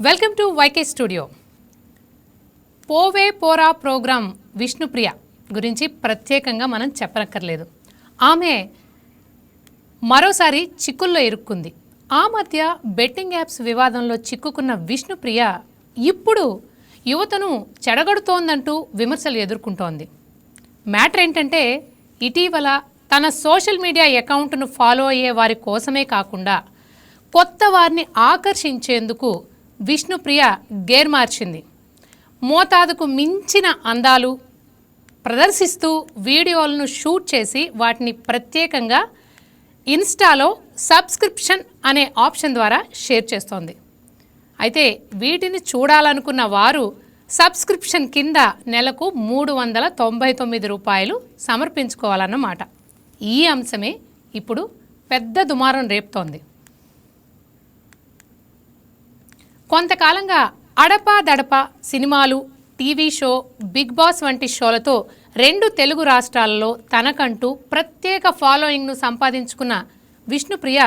Welcome to YK studio. పోవే పోరా programme Vishnupriya గురించి ప్రత్యేకంగా మనం చెప్పనక్కర్లేదు. ఆమె మరోసారి చిక్కుల్లో ఇరుక్కుంది. ఆ మధ్య బెట్టింగ్ యాప్స్ వివాదంలో చిక్కుకున్న విష్ణుప్రియ ఇప్పుడు యువతను చెడగొడుతోందంటూ విమర్శలు ఎదుర్కొంటోంది. మ్యాటర్ ఏంటంటే, ఇటీవల తన సోషల్ మీడియా అకౌంట్ను ఫాలో అయ్యే వారి కోసమే కాకుండా కొత్త వారిని ఆకర్షించేందుకు విష్ణుప్రియ గేర్ మార్చింది. మోతాదుకు మించిన అందాలు ప్రదర్శిస్తూ వీడియోలను షూట్ చేసి వాటిని ప్రత్యేకంగా ఇన్స్టాలో సబ్స్క్రిప్షన్ అనే ఆప్షన్ ద్వారా షేర్ చేస్తోంది. అయితే వీటిని చూడాలనుకున్న వారు సబ్స్క్రిప్షన్ కింద నెలకు 399 రూపాయలు సమర్పించుకోవాలన్నమాట. ఈ అంశమే ఇప్పుడు పెద్ద దుమారం రేపుతోంది. కొంతకాలంగా అడపా దడప సినిమాలు, టీవీ షో, బిగ్ బాస్ వంటి షోలతో 2 తెలుగు రాష్ట్రాలలో తనకంటూ ప్రత్యేక ఫాలోయింగ్ను సంపాదించుకున్న విష్ణుప్రియ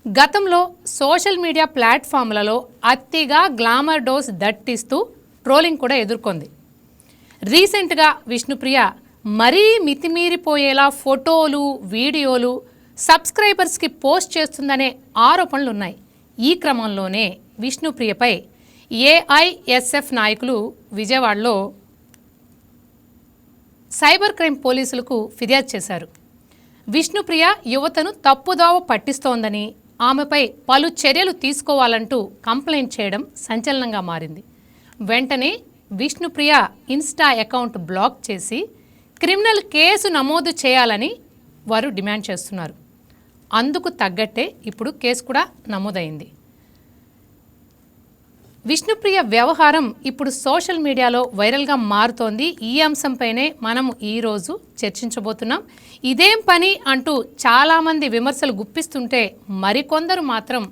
గతంలో సోషల్ మీడియా ప్లాట్ఫామ్లలో అతిగా గ్లామర్ డోస్ దట్టిస్తూ ట్రోలింగ్ కూడా ఎదుర్కొంది. రీసెంట్గా విష్ణుప్రియ మరీ మితిమీరిపోయేలా ఫోటోలు, వీడియోలు సబ్స్క్రైబర్స్కి పోస్ట్ చేస్తుందనే ఆరోపణలున్నాయి. ఈ క్రమంలోనే విష్ణుప్రియపై ఏఐఎస్ఎఫ్ నాయకులు విజయవాడలో సైబర్ క్రైమ్ పోలీసులకు ఫిర్యాదు చేశారు. విష్ణుప్రియ యువతను తప్పుదోవ పట్టిస్తోందని, ఆమెపై పలు చర్యలు తీసుకోవాలంటూ కంప్లైంట్ చేయడం సంచలనంగా మారింది. వెంటనే విష్ణుప్రియ ఇన్స్టా అకౌంట్ బ్లాక్ చేసి క్రిమినల్ కేసు నమోదు చేయాలని వారు డిమాండ్ చేస్తున్నారు. అందుకు తగ్గట్టే ఇప్పుడు కేసు కూడా నమోదైంది. విష్ణుప్రియ వ్యవహారం ఇప్పుడు సోషల్ మీడియాలో వైరల్గా మారుతోంది. ఈ అంశంపైనే మనం ఈరోజు చర్చించబోతున్నాం. ఇదేం పని అంటూ చాలామంది విమర్శలు గుప్పిస్తుంటే మరికొందరు మాత్రం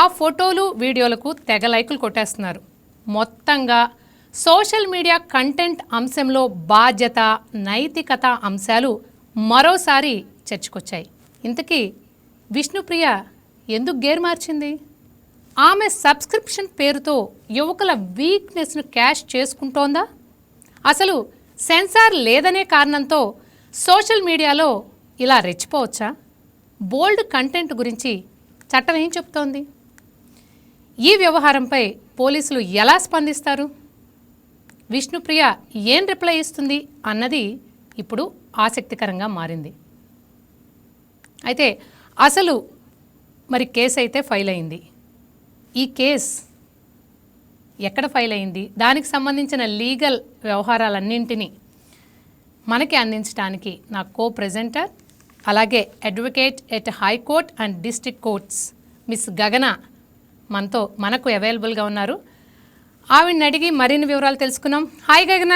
ఆ ఫోటోలు, వీడియోలకు తెగ లైకులు కొట్టేస్తున్నారు. మొత్తంగా సోషల్ మీడియా కంటెంట్ అంశంలో బాధ్యత, నైతికత అంశాలు మరోసారి చర్చకొచ్చాయి. ఇంతకీ విష్ణుప్రియ ఎందుకు గేర్ మార్చింది? ఆమె సబ్స్క్రిప్షన్ పేరుతో యువకుల వీక్నెస్ను క్యాష్ చేసుకుంటోందా? అసలు సెన్సార్ లేదనే కారణంతో సోషల్ మీడియాలో ఇలా రెచ్చిపోవచ్చా? బోల్డ్ కంటెంట్ గురించి చట్టం ఏం చెప్తోంది? ఈ వ్యవహారంపై పోలీసులు ఎలా స్పందిస్తారు? విష్ణుప్రియ ఏం రిప్లై ఇస్తుంది అన్నది ఇప్పుడు ఆసక్తికరంగా మారింది. అయితే అసలు మరి కేసు అయితే ఫైల్ అయింది. ఈ కేస్ ఎక్కడ ఫైల్ అయింది, దానికి సంబంధించిన లీగల్ వ్యవహారాలన్నింటినీ మనకి అందించడానికి నా కో-ప్రెజెంటర్, అలాగే advocate at high court and district courts miss గగన మనకు అవైలబుల్గా ఉన్నారు. ఆవిడని అడిగి మరిన్ని వివరాలు తెలుసుకున్నాం. హాయ్ గగన.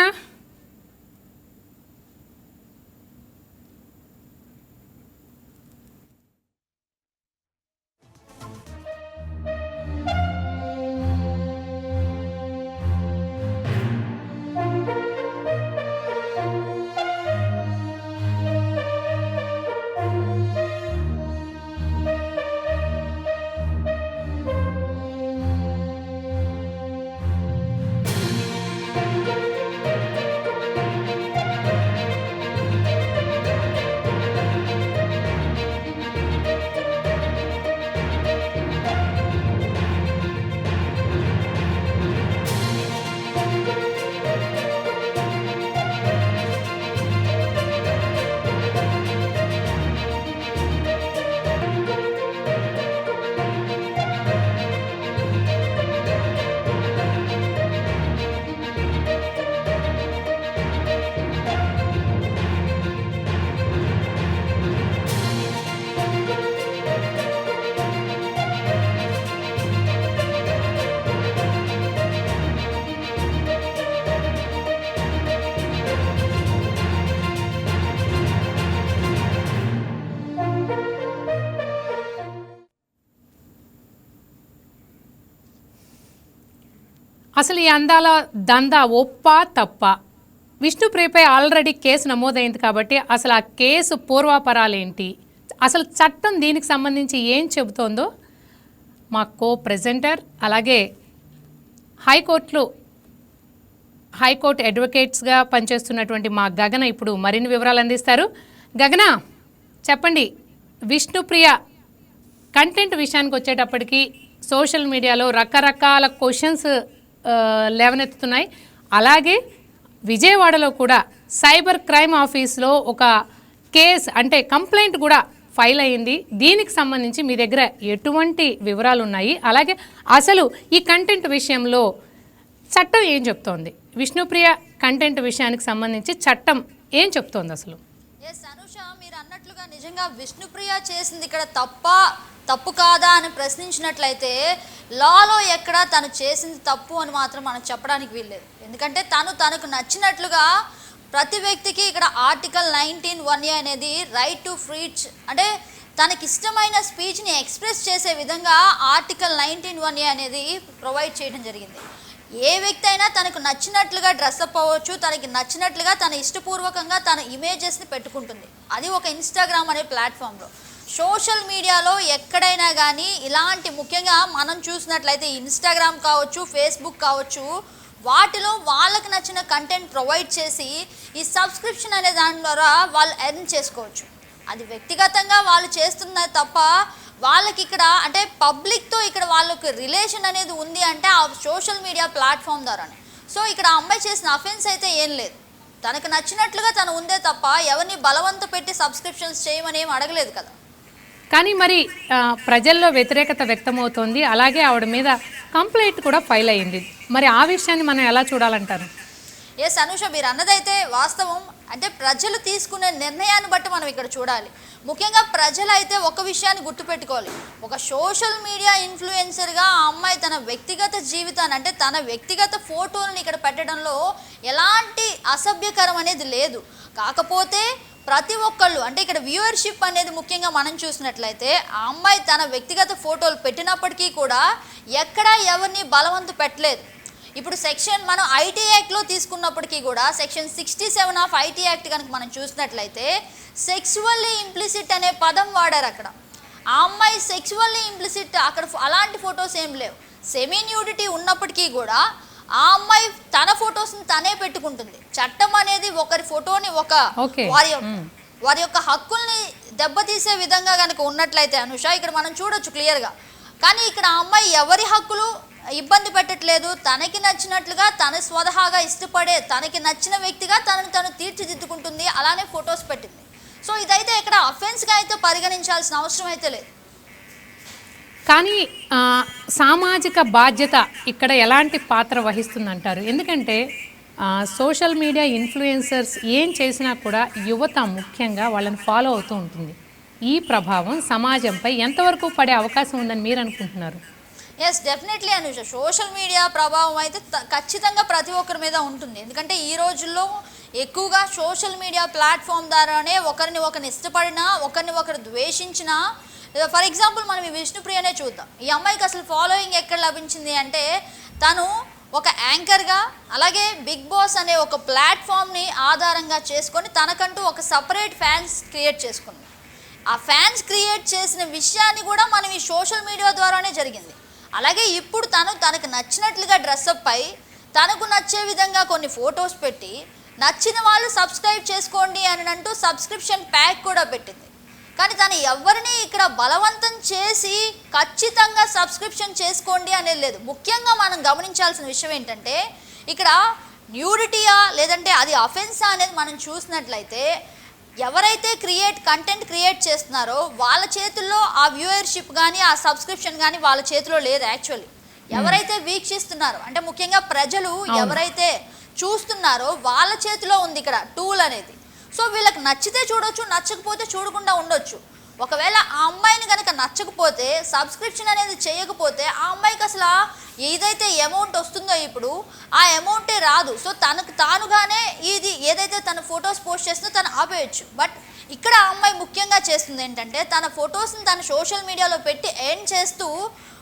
అసలు ఈ అందాల దందా ఒప్పా తప్ప? విష్ణుప్రియపై ఆల్రెడీ కేసు నమోదైంది కాబట్టి అసలు ఆ కేసు పూర్వాపరాలేంటి, అసలు చట్టం దీనికి సంబంధించి ఏం చెబుతోందో మా కో ప్రెజెంటర్ అలాగే హైకోర్టు అడ్వకేట్స్గా పనిచేస్తున్నటువంటి మా గగన ఇప్పుడు మరిన్ని వివరాలు అందిస్తారు. గగన, చెప్పండి, విష్ణుప్రియ కంటెంట్ విషయానికి వచ్చేటప్పటికి సోషల్ మీడియాలో రకరకాల క్వశ్చన్స్ లేవనెత్తుతున్నాయి. అలాగే విజయవాడలో కూడా సైబర్ క్రైమ్ ఆఫీస్లో ఒక కేస్ అంటే కంప్లైంట్ కూడా ఫైల్ అయ్యింది. దీనికి సంబంధించి మీ దగ్గర ఎటువంటి వివరాలు ఉన్నాయి? అలాగే అసలు ఈ కంటెంట్ విషయంలో చట్టం ఏం చెప్తోంది? విష్ణుప్రియ కంటెంట్ విషయానికి సంబంధించి చట్టం ఏం చెప్తోంది అసలు? అనుష, మీరు అన్నట్లుగా నిజంగా విష్ణుప్రియ చేసింది ఇక్కడ తప్పు కాదా అని ప్రశ్నించినట్లయితే లాలో ఎక్కడ తను చేసింది తప్పు అని మాత్రం మనం చెప్పడానికి వీల్లేదు. ఎందుకంటే తనకు నచ్చినట్లుగా ప్రతి వ్యక్తికి ఇక్కడ ఆర్టికల్ 19(1)A అనేది రైట్ టు ఫ్రీచ్ అంటే తనకి ఇష్టమైన స్పీచ్ని ఎక్స్ప్రెస్ చేసే విధంగా ఆర్టికల్ 19(1)A అనేది ప్రొవైడ్ చేయడం జరిగింది. ఏ వ్యక్తి అయినా తనకు నచ్చినట్లుగా డ్రెస్అప్ అవ్వచ్చు, తనకి నచ్చినట్లుగా తన ఇష్టపూర్వకంగా తన ఇమేజెస్ని పెట్టుకుంటుంది. అది ఒక ఇన్స్టాగ్రామ్ అనే ప్లాట్ఫామ్లో. సోషల్ మీడియాలో ఎక్కడైనా కానీ ఇలాంటి ముఖ్యంగా మనం చూసినట్లయితే ఇన్స్టాగ్రామ్ కావచ్చు, ఫేస్బుక్ కావచ్చు, వాటిలో వాళ్ళకి నచ్చిన కంటెంట్ ప్రొవైడ్ చేసి ఈ సబ్స్క్రిప్షన్ అనే దాని ద్వారా వాళ్ళు ఎర్న్ చేసుకోవచ్చు. అది వ్యక్తిగతంగా వాళ్ళు చేస్తున్నారు తప్ప వాళ్ళకి ఇక్కడ అంటే పబ్లిక్తో ఇక్కడ వాళ్ళకి రిలేషన్ అనేది ఉంది అంటే ఆ సోషల్ మీడియా ప్లాట్ఫామ్ ద్వారానే. సో ఇక్కడ ఆ అమ్మాయి చేసిన అఫెన్స్ అయితే ఏం లేదు. తనకు నచ్చినట్లుగా తను ఉందే తప్ప ఎవరిని బలవంత పెట్టి సబ్స్క్రిప్షన్స్ చేయమని ఏం అడగలేదు కదా. కానీ మరి ప్రజల్లో వ్యతిరేకత వ్యక్తమవుతోంది. అలాగే ఆవిడ మీద కంప్లైంట్ కూడా ఫైల్ అయ్యింది. మరి ఆ విషయాన్ని మనం ఎలా చూడాలంటారు? అనుష, మీరు అన్నదైతే వాస్తవం. అంటే ప్రజలు తీసుకునే నిర్ణయాన్ని బట్టి మనం ఇక్కడ చూడాలి. ముఖ్యంగా ప్రజలు అయితే ఒక విషయాన్ని గుర్తుపెట్టుకోవాలి. ఒక సోషల్ మీడియా ఇన్ఫ్లుయెన్సర్గా ఆ అమ్మాయి తన వ్యక్తిగత జీవితాన్ని అంటే తన వ్యక్తిగత ఫోటోలను ఇక్కడ పెట్టడంలో ఎలాంటి అసభ్యకరం అనేది లేదు. కాకపోతే ప్రతి ఒక్కళ్ళు అంటే ఇక్కడ వ్యూవర్షిప్ అనేది ముఖ్యంగా మనం చూసినట్లయితే ఆ అమ్మాయి తన వ్యక్తిగత ఫోటోలు పెట్టినప్పటికీ కూడా ఎక్కడా ఎవరిని బలవంతు పెట్టలేదు. ఇప్పుడు సెక్షన్ మనం ఐటీ యాక్ట్లో తీసుకున్నప్పటికీ కూడా సెక్షన్ 67 ఆఫ్ ఐటీ యాక్ట్ కనుక మనం చూసినట్లయితే సెక్సువల్లీ ఇంప్లిసిట్ అనే పదం వాడారు అక్కడ. ఆ అమ్మాయి సెక్సువల్లీ ఇంప్లిసిట్ అక్కడ అలాంటి ఫొటోస్ ఏం లేవు. సెమీ న్యూడిటీ ఉన్నప్పటికీ కూడా ఆ అమ్మాయి తన ఫొటోస్ని తనే పెట్టుకుంటుంది. చట్టం అనేది ఒకరి ఫోటోని వారి యొక్క హక్కుల్ని దెబ్బతీసే విధంగా కనుక ఉన్నట్లయితే అనుష ఇక్కడ మనం చూడొచ్చు క్లియర్గా. కానీ ఇక్కడ ఆ అమ్మాయి ఎవరి హక్కులు ఇబ్బంది పెట్టట్లేదు. తనకి నచ్చినట్లుగా తన స్వతహాగా ఇష్టపడే తనకి నచ్చిన వ్యక్తిగా తను తీర్చిదిద్దుకుంటుంది. అలానే ఫొటోస్ పెట్టింది. సో ఇదైతే ఇక్కడ అఫెన్స్గా అయితే పరిగణించాల్సిన అవసరం అయితే లేదు. కానీ సామాజిక బాధ్యత ఇక్కడ ఎలాంటి పాత్ర వహిస్తుందంటారు? ఎందుకంటే సోషల్ మీడియా ఇన్ఫ్లుయెన్సర్స్ ఏం చేసినా కూడా యువత ముఖ్యంగా వాళ్ళని ఫాలో అవుతూ ఉంటుంది. ఈ ప్రభావం సమాజంపై ఎంతవరకు పడే అవకాశం ఉందని మీరు అనుకుంటున్నారు? డెఫినెట్లీ అనుష, సోషల్ మీడియా ప్రభావం అయితే ఖచ్చితంగా ప్రతి ఒక్కరి మీద ఉంటుంది. ఎందుకంటే ఈ రోజుల్లో ఎక్కువగా సోషల్ మీడియా ప్లాట్ఫామ్ ద్వారానే ఒకరిని ఇష్టపడినా ఒకరిని ఒకరు ద్వేషించినా. ఫర్ ఎగ్జాంపుల్ మనం ఈ విష్ణుప్రియనే చూద్దాం. ఈ అమ్మాయికి అసలు ఫాలోయింగ్ ఎక్కడ లభించింది అంటే తను ఒక యాంకర్గా అలాగే బిగ్ బాస్ అనే ఒక ప్లాట్ఫామ్ని ఆధారంగా చేసుకొని తనకంటూ ఒక సపరేట్ ఫ్యాన్స్ క్రియేట్ చేసుకుంది. ఆ ఫ్యాన్స్ క్రియేట్ చేసిన విషయాన్ని కూడా మనం ఈ సోషల్ మీడియా ద్వారానే జరిగింది. అలాగే ఇప్పుడు తనకు నచ్చినట్లుగా డ్రెస్అప్ అయి తనకు నచ్చే విధంగా కొన్ని ఫొటోస్ పెట్టి నచ్చిన వాళ్ళు సబ్స్క్రైబ్ చేసుకోండి అని అంటూ సబ్స్క్రిప్షన్ ప్యాక్ కూడా పెట్టింది. కానీ తను ఎవరిని ఇక్కడ బలవంతం చేసి ఖచ్చితంగా సబ్స్క్రిప్షన్ చేసుకోండి అనేది లేదు. ముఖ్యంగా మనం గమనించాల్సిన విషయం ఏంటంటే ఇక్కడ న్యూడిటీయా లేదంటే అది అఫెన్సా అనేది మనం చూసినట్లయితే ఎవరైతే కంటెంట్ క్రియేట్ చేస్తున్నారో వాళ్ళ చేతుల్లో ఆ వ్యూవర్షిప్ కానీ ఆ సబ్స్క్రిప్షన్ కానీ వాళ్ళ చేతిలో లేదు. యాక్చువల్లీ ఎవరైతే వీక్షిస్తున్నారో అంటే ముఖ్యంగా ప్రజలు ఎవరైతే చూస్తున్నారో వాళ్ళ చేతిలో ఉంది ఇక్కడ టూల్ అనేది. సో వీళ్ళకి నచ్చితే చూడొచ్చు, నచ్చకపోతే చూడకుండా ఉండొచ్చు. ఒకవేళ ఆ అమ్మాయిని కనుక నచ్చకపోతే సబ్స్క్రిప్షన్ అనేది చేయకపోతే ఆ అమ్మాయికి అసలు ఏదైతే అమౌంట్ వస్తుందో ఇప్పుడు ఆ అమౌంటే రాదు. సో తానుగానే ఇది ఏదైతే తన ఫొటోస్ పోస్ట్ చేస్తుందో తను ఆపేయచ్చు. బట్ ఇక్కడ ఆ అమ్మాయి ముఖ్యంగా చేస్తుంది ఏంటంటే తన ఫొటోస్ని తను సోషల్ మీడియాలో పెట్టి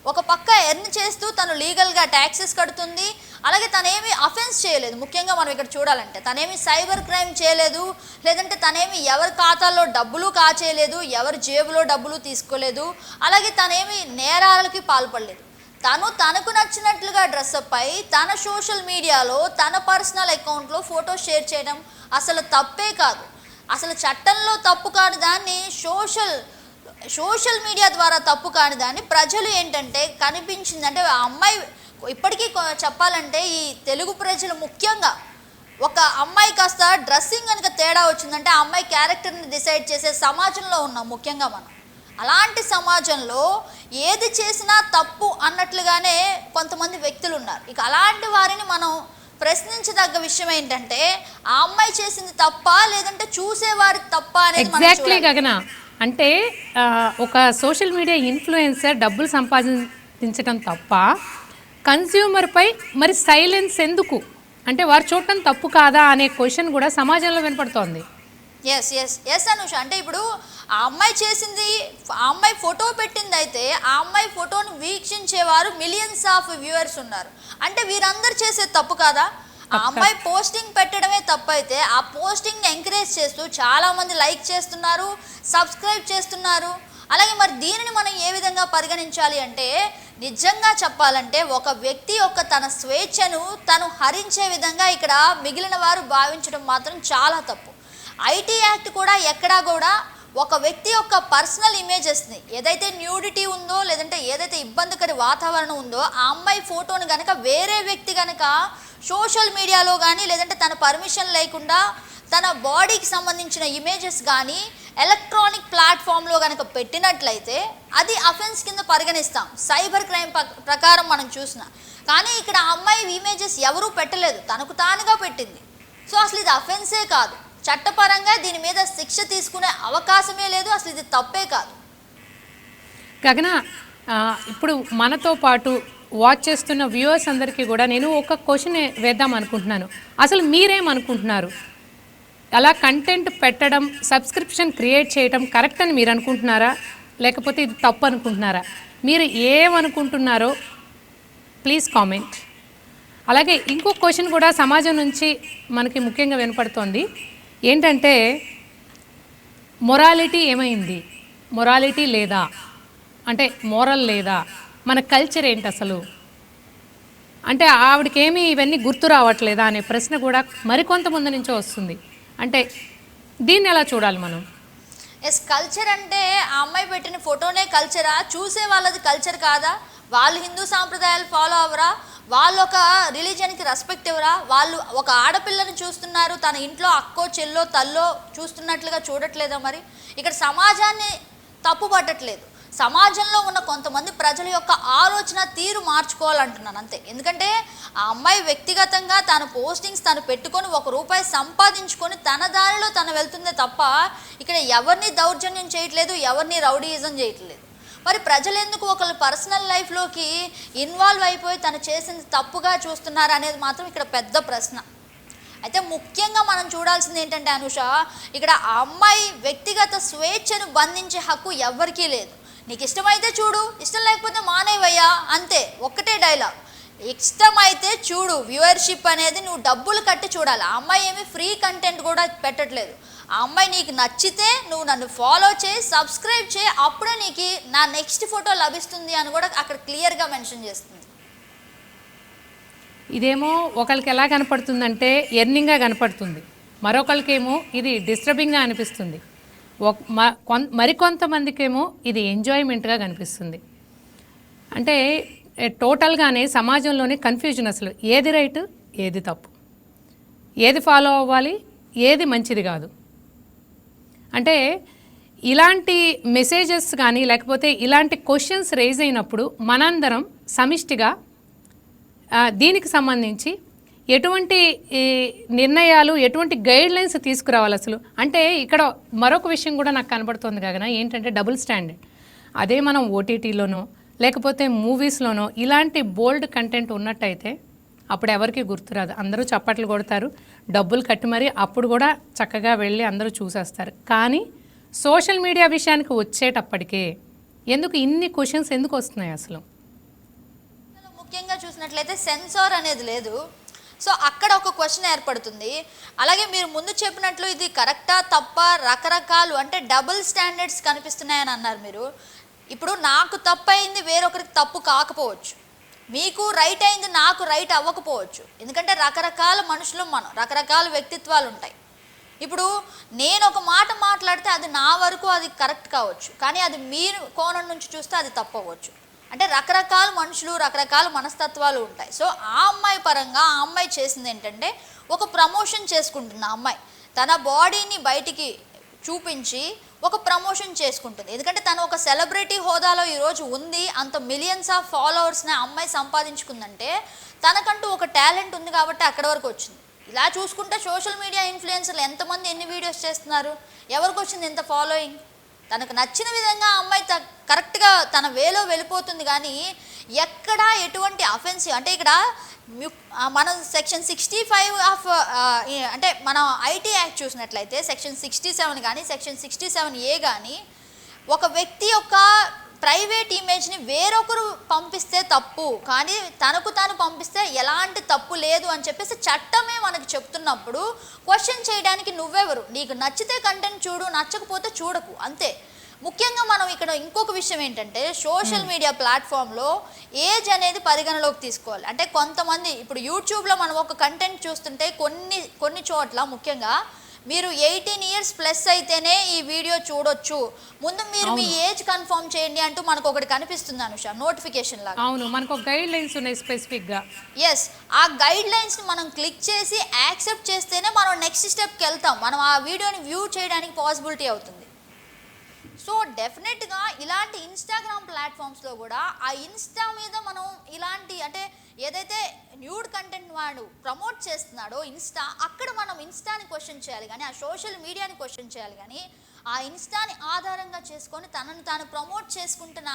ఒక పక్క ఎర్న్ చేస్తూ తను లీగల్గా ట్యాక్సెస్ కడుతుంది. అలాగే తనేమి అఫెన్స్ చేయలేదు. ముఖ్యంగా మనం ఇక్కడ చూడాలంటే తనేమి సైబర్ క్రైమ్ చేయలేదు, లేదంటే తనేమి ఎవరి ఖాతాల్లో డబ్బులు కాచేయలేదు, ఎవరి జేబులో డబ్బులు తీసుకోలేదు, అలాగే తనేమి నేరాలకి పాల్పడలేదు. తనకు నచ్చినట్లుగా డ్రెస్అప్ అయి తన సోషల్ మీడియాలో తన పర్సనల్ అకౌంట్లో ఫోటో షేర్ చేయడం అసలు తప్పే కాదు. అసలు చట్టంలో తప్పు కాని దాన్ని సోషల్ మీడియా ద్వారా తప్పు కాని దాన్ని ప్రజలు ఏంటంటే కనిపించిందంటే ఆ అమ్మాయి ఇప్పటికీ చెప్పాలంటే ఈ తెలుగు ప్రజలు ముఖ్యంగా ఒక అమ్మాయి కాస్త డ్రెస్సింగ్ కనుక తేడా వచ్చిందంటే ఆ అమ్మాయి క్యారెక్టర్ని డిసైడ్ చేసే సమాజంలో ఉన్నాం ముఖ్యంగా మనం. అలాంటి సమాజంలో ఏది చేసినా తప్పు అన్నట్లుగానే కొంతమంది వ్యక్తులు ఉన్నారు. ఇక అలాంటి వారిని మనం ప్రశ్నించదగ్గ విషయం ఏంటంటే ఆ అమ్మాయి చేసింది తప్ప లేదంటే చూసేవారికి తప్ప అనేది ఎగ్జాక్ట్లీ గగన. అంటే ఒక సోషల్ మీడియా ఇన్ఫ్లుయెన్సర్ డబ్బులు సంపాదించడం తప్ప కన్స్యూమర్పై మరి సైలెన్స్ ఎందుకు అంటే వారు చూడటం తప్పు కాదా అనే క్వశ్చన్ కూడా సమాజంలో వినపడుతోంది. ఎస్ అనూష, అంటే ఇప్పుడు ఆ అమ్మాయి చేసింది, ఆ అమ్మాయి ఫోటో పెట్టింది అయితే ఆ అమ్మాయి ఫోటోను వీక్షించేవారు మిలియన్స్ ఆఫ్ వ్యూవర్స్ ఉన్నారు. అంటే వీరందరూ చేసే తప్పు కాదా? ఆ అమ్మాయి పోస్టింగ్ పెట్టడమే తప్పు అయితే ఆ పోస్టింగ్ని ఎంకరేజ్ చేస్తూ చాలామంది లైక్ చేస్తున్నారు, సబ్స్క్రైబ్ చేస్తున్నారు. అలాగే మరి దీనిని మనం ఏ విధంగా పరిగణించాలి అంటే నిజంగా చెప్పాలంటే ఒక వ్యక్తి యొక్క తన స్వేచ్ఛను తను హరించే విధంగా ఇక్కడ మిగిలిన వారు భావించడం మాత్రం చాలా తప్పు. ఐటీ యాక్ట్ కూడా ఎక్కడా కూడా ఒక వ్యక్తి యొక్క పర్సనల్ ఇమేజెస్ని ఏదైతే న్యూడిటీ ఉందో లేదంటే ఏదైతే ఇబ్బందికర వాతావరణం ఉందో ఆ అమ్మాయి ఫోటోని కనుక వేరే వ్యక్తి కనుక సోషల్ మీడియాలో కానీ లేదంటే తన పర్మిషన్ లేకుండా తన బాడీకి సంబంధించిన ఇమేజెస్ కానీ ఎలక్ట్రానిక్ ప్లాట్ఫామ్లో కనుక పెట్టినట్లయితే అది అఫెన్స్ కింద పరిగణిస్తాం సైబర్ క్రైమ్ ప్రకారం మనం చూసిన. కానీ ఇక్కడ ఆ అమ్మాయి ఇమేజెస్ ఎవరూ పెట్టలేదు, తనకు తానుగా పెట్టింది. సో అసలు ఇది అఫెన్సే కాదు, చట్టపరంగా దీని మీద శిక్ష తీసుకునే అవకాశమే లేదు, అసలు ఇది తప్పే కాదు. గగన, ఇప్పుడు మనతో పాటు వాచ్ చేస్తున్న వ్యూవర్స్ అందరికీ కూడా నేను ఒక క్వశ్చన్ వేద్దాం అనుకుంటున్నాను. అసలు మీరేమనుకుంటున్నారు? అలా కంటెంట్ పెట్టడం, సబ్స్క్రిప్షన్ క్రియేట్ చేయడం కరెక్ట్ అని మీరు అనుకుంటున్నారా, లేకపోతే ఇది తప్పు అనుకుంటున్నారా? మీరు ఏమనుకుంటున్నారో ప్లీజ్ కామెంట్. అలాగే ఇంకో క్వశ్చన్ కూడా సమాజం నుంచి మనకి ముఖ్యంగా వినపడుతోంది. ఏంటంటే మొరాలిటీ ఏమైంది, మొరాలిటీ లేదా, అంటే మోరల్ లేదా, మన కల్చర్ ఏంటి అసలు, అంటే ఆవిడకేమీ ఇవన్నీ గుర్తు రావట్లేదా అనే ప్రశ్న కూడా మరికొంతమంది నుంచో వస్తుంది. అంటే దీన్ని ఎలా చూడాలి మనం? కల్చర్ అంటే ఆ అమ్మాయి పెట్టిన ఫోటోనే కల్చరా? చూసే వాళ్ళది కల్చర్ కాదా? వాళ్ళు హిందూ సాంప్రదాయాలు ఫాలో అవ్వరా? వాళ్ళు ఒక రిలీజియన్కి రెస్పెక్ట్ ఇవ్వరా? వాళ్ళు ఒక ఆడపిల్లని చూస్తున్నారు, తన ఇంట్లో అక్కో చెల్లో తల్లో చూస్తున్నట్లుగా చూడట్లేదా? మరి ఇక్కడ సమాజాన్ని తప్పు పట్టట్లేదు, సమాజంలో ఉన్న కొంతమంది ప్రజల యొక్క ఆలోచన తీరు మార్చుకోవాలంటున్నాను అంతే. ఎందుకంటే ఆ అమ్మాయి వ్యక్తిగతంగా తన పోస్టింగ్స్ తను పెట్టుకొని ₹1 సంపాదించుకొని తన దారిలో తను వెళ్తుందే తప్ప ఇక్కడ ఎవరిని దౌర్జన్యం చేయట్లేదు, ఎవరిని రౌడీయిజం చేయట్లేదు. మరి ప్రజలు ఎందుకు ఒకళ్ళ పర్సనల్ లైఫ్లోకి ఇన్వాల్వ్ అయిపోయి తను చేసింది తప్పుగా చూస్తున్నారు అనేది మాత్రం ఇక్కడ పెద్ద ప్రశ్న. అయితే ముఖ్యంగా మనం చూడాల్సింది ఏంటంటే అనూష, ఇక్కడ ఆ అమ్మాయి వ్యక్తిగత స్వేచ్ఛను బంధించే హక్కు ఎవ్వరికీ లేదు. నీకు ఇష్టమైతే చూడు, ఇష్టం లేకపోతే మానేవయ్యా, అంతే, ఒక్కటే డైలాగ్. ఇష్టమైతే చూడు, వ్యూవర్షిప్ అనేది నువ్వు డబ్బులు కట్టి చూడాలి. ఆ అమ్మాయి ఏమి ఫ్రీ కంటెంట్ కూడా పెట్టట్లేదు. ఆ అమ్మాయి నీకు నచ్చితే నువ్వు నన్ను ఫాలో చేయి, సబ్స్క్రైబ్ చేయి, అప్పుడే నీకు నా నెక్స్ట్ ఫోటో లభిస్తుంది అని కూడా అక్కడ క్లియర్గా మెన్షన్ చేస్తుంది. ఇదేమో ఒకరికి ఎలా కనపడుతుందంటే ఎర్నింగ్గా కనపడుతుంది, మరొకరికేమో ఇది డిస్టర్బింగ్గా అనిపిస్తుంది, మరికొంతమందికేమో ఇది ఎంజాయ్మెంట్గా కనిపిస్తుంది. అంటే టోటల్గానే సమాజంలోనే కన్ఫ్యూజన్, అసలు ఏది రైట్ ఏది తప్పు, ఏది ఫాలో అవ్వాలి ఏది మంచిది కాదు. అంటే ఇలాంటి మెసేజెస్ కానీ లేకపోతే ఇలాంటి క్వశ్చన్స్ రేజ్ అయినప్పుడు మనందరం సమిష్టిగా దీనికి సంబంధించి ఎటువంటి నిర్ణయాలు, ఎటువంటి గైడ్లైన్స్ తీసుకురావాలి అసలు. అంటే ఇక్కడ మరొక విషయం కూడా నాకు కనబడుతుంది కాగా, ఏంటంటే డబుల్ స్టాండర్డ్. అదే మనం ఓటీటీలోనో లేకపోతే మూవీస్లోనో ఇలాంటి బోల్డ్ కంటెంట్ ఉన్నట్టయితే అప్పుడు ఎవరికి గుర్తురాదు, అందరూ చప్పట్లు కొడతారు, డబ్బులు కట్టి మరీ అప్పుడు కూడా చక్కగా వెళ్ళి అందరూ చూసేస్తారు. కానీ సోషల్ మీడియా విషయానికి వచ్చేటప్పటికే ఎందుకు ఇన్ని క్వశ్చన్స్ ఎందుకు వస్తున్నాయి అసలు? ముఖ్యంగా చూసినట్లయితే సెన్సార్ అనేది లేదు. సో అక్కడ ఒక క్వశ్చన్ ఏర్పడుతుంది. అలాగే మీరు ముందు చెప్పినట్లు ఇది కరెక్టా తప్ప రకరకాలు అంటే డబుల్ స్టాండర్డ్స్ కనిపిస్తున్నాయని అన్నారు మీరు. ఇప్పుడు నాకు తప్పు అయింది, వేరొకరికి తప్పు కాకపోవచ్చు. మీకు రైట్ అయింది నాకు రైట్ అవ్వకపోవచ్చు. ఎందుకంటే రకరకాల మనుషులు, మనం రకరకాల వ్యక్తిత్వాలు ఉంటాయి. ఇప్పుడు నేను ఒక మాట మాట్లాడితే అది నా వరకు అది కరెక్ట్ కావచ్చు, కానీ అది మీరు కోణం నుంచి చూస్తే అది తప్పవచ్చు. అంటే రకరకాల మనుషులు, రకరకాల మనస్తత్వాలు ఉంటాయి. సో ఆ అమ్మాయి పరంగా ఆ అమ్మాయి చేసింది ఏంటంటే, ఒక ప్రమోషన్ చేసుకుంటుంది. ఆ అమ్మాయి తన బాడీని బయటికి చూపించి ఒక ప్రమోషన్ చేసుకుంటుంది. ఎందుకంటే తను ఒక సెలబ్రిటీ హోదాలో ఈరోజు ఉంది, అంత మిలియన్స్ ఆఫ్ ఫాలోవర్స్ని అమ్మాయి సంపాదించుకుందంటే తనకంటూ ఒక టాలెంట్ ఉంది కాబట్టి అక్కడి వరకు వచ్చింది. ఇలా చూసుకుంటే సోషల్ మీడియా ఇన్ఫ్లుయెన్సర్లు ఎంతమంది ఎన్ని వీడియోస్ చేస్తున్నారు, ఎవరికి వచ్చింది ఎంత ఫాలోయింగ్? తనకు నచ్చిన విధంగా అమ్మాయి కరెక్ట్గా తన వేలో వెళ్ళిపోతుంది, కానీ ఎక్కడ ఎటువంటి అఫెన్సివ్ అంటే ఇక్కడ మనం సెక్షన్ 65 ఆఫ్ అంటే మనం ఐటీ యాక్ట్ చూసినట్లయితే సెక్షన్ 67 కానీ సెక్షన్ 67A కానీ ఒక వ్యక్తి యొక్క ప్రైవేట్ ఇమేజ్ని వేరొకరు పంపిస్తే తప్పు, కానీ తనకు తాను పంపిస్తే ఎలాంటి తప్పు లేదు అని చెప్పేసి చట్టమే మనకు చెప్తున్నప్పుడు క్వశ్చన్ చేయడానికి నువ్వెవరు? నీకు నచ్చితే కంటెంట్ చూడు, నచ్చకపోతే చూడకు, అంతే. ముఖ్యంగా మనం ఇక్కడ ఇంకొక విషయం ఏంటంటే, సోషల్ మీడియా ప్లాట్ఫామ్లో ఏజ్ అనేది పరిగణలోకి తీసుకోవాలి. అంటే కొంతమంది ఇప్పుడు యూట్యూబ్లో మనం ఒక కంటెంట్ చూస్తుంటే కొన్ని చోట్ల ముఖ్యంగా మీరు 18 years ప్లస్ అయితేనే ఈ వీడియో చూడొచ్చు, ముందు మీరు మీ ఏజ్ కన్ఫర్మ్ చేయండి అంటూ మనకు ఒకటి కనిపిస్తుంది అనుష, నోటిఫికేషన్ లాగా. అవును, మనకు గైడ్ లైన్స్ ఉన్నాయి స్పెసిఫిక్గా. ఎస్, ఆ గైడ్ లైన్స్ని మనం క్లిక్ చేసి యాక్సెప్ట్ చేస్తేనే మనం నెక్స్ట్ స్టెప్కి వెళ్తాం, మనం ఆ వీడియోని వ్యూ చేయడానికి పాసిబిలిటీ అవుతుంది. సో డెఫినెట్గా ఇలాంటి ఇన్స్టాగ్రామ్ ప్లాట్ఫామ్స్లో కూడా ఆ ఇన్స్టా మీద మనం ఇలాంటి అంటే ఏదైతే న్యూడ్ కంటెంట్ వాడు ప్రమోట్ చేస్తున్నాడో ఇన్స్టా, అక్కడ మనం ఇన్స్టాని క్వశ్చన్ చేయాలి, కానీ ఆ సోషల్ మీడియాని క్వశ్చన్ చేయాలి. కానీ ఆ ఇన్స్టాని ఆధారంగా చేసుకొని తనను తాను ప్రమోట్ చేసుకుంటున్న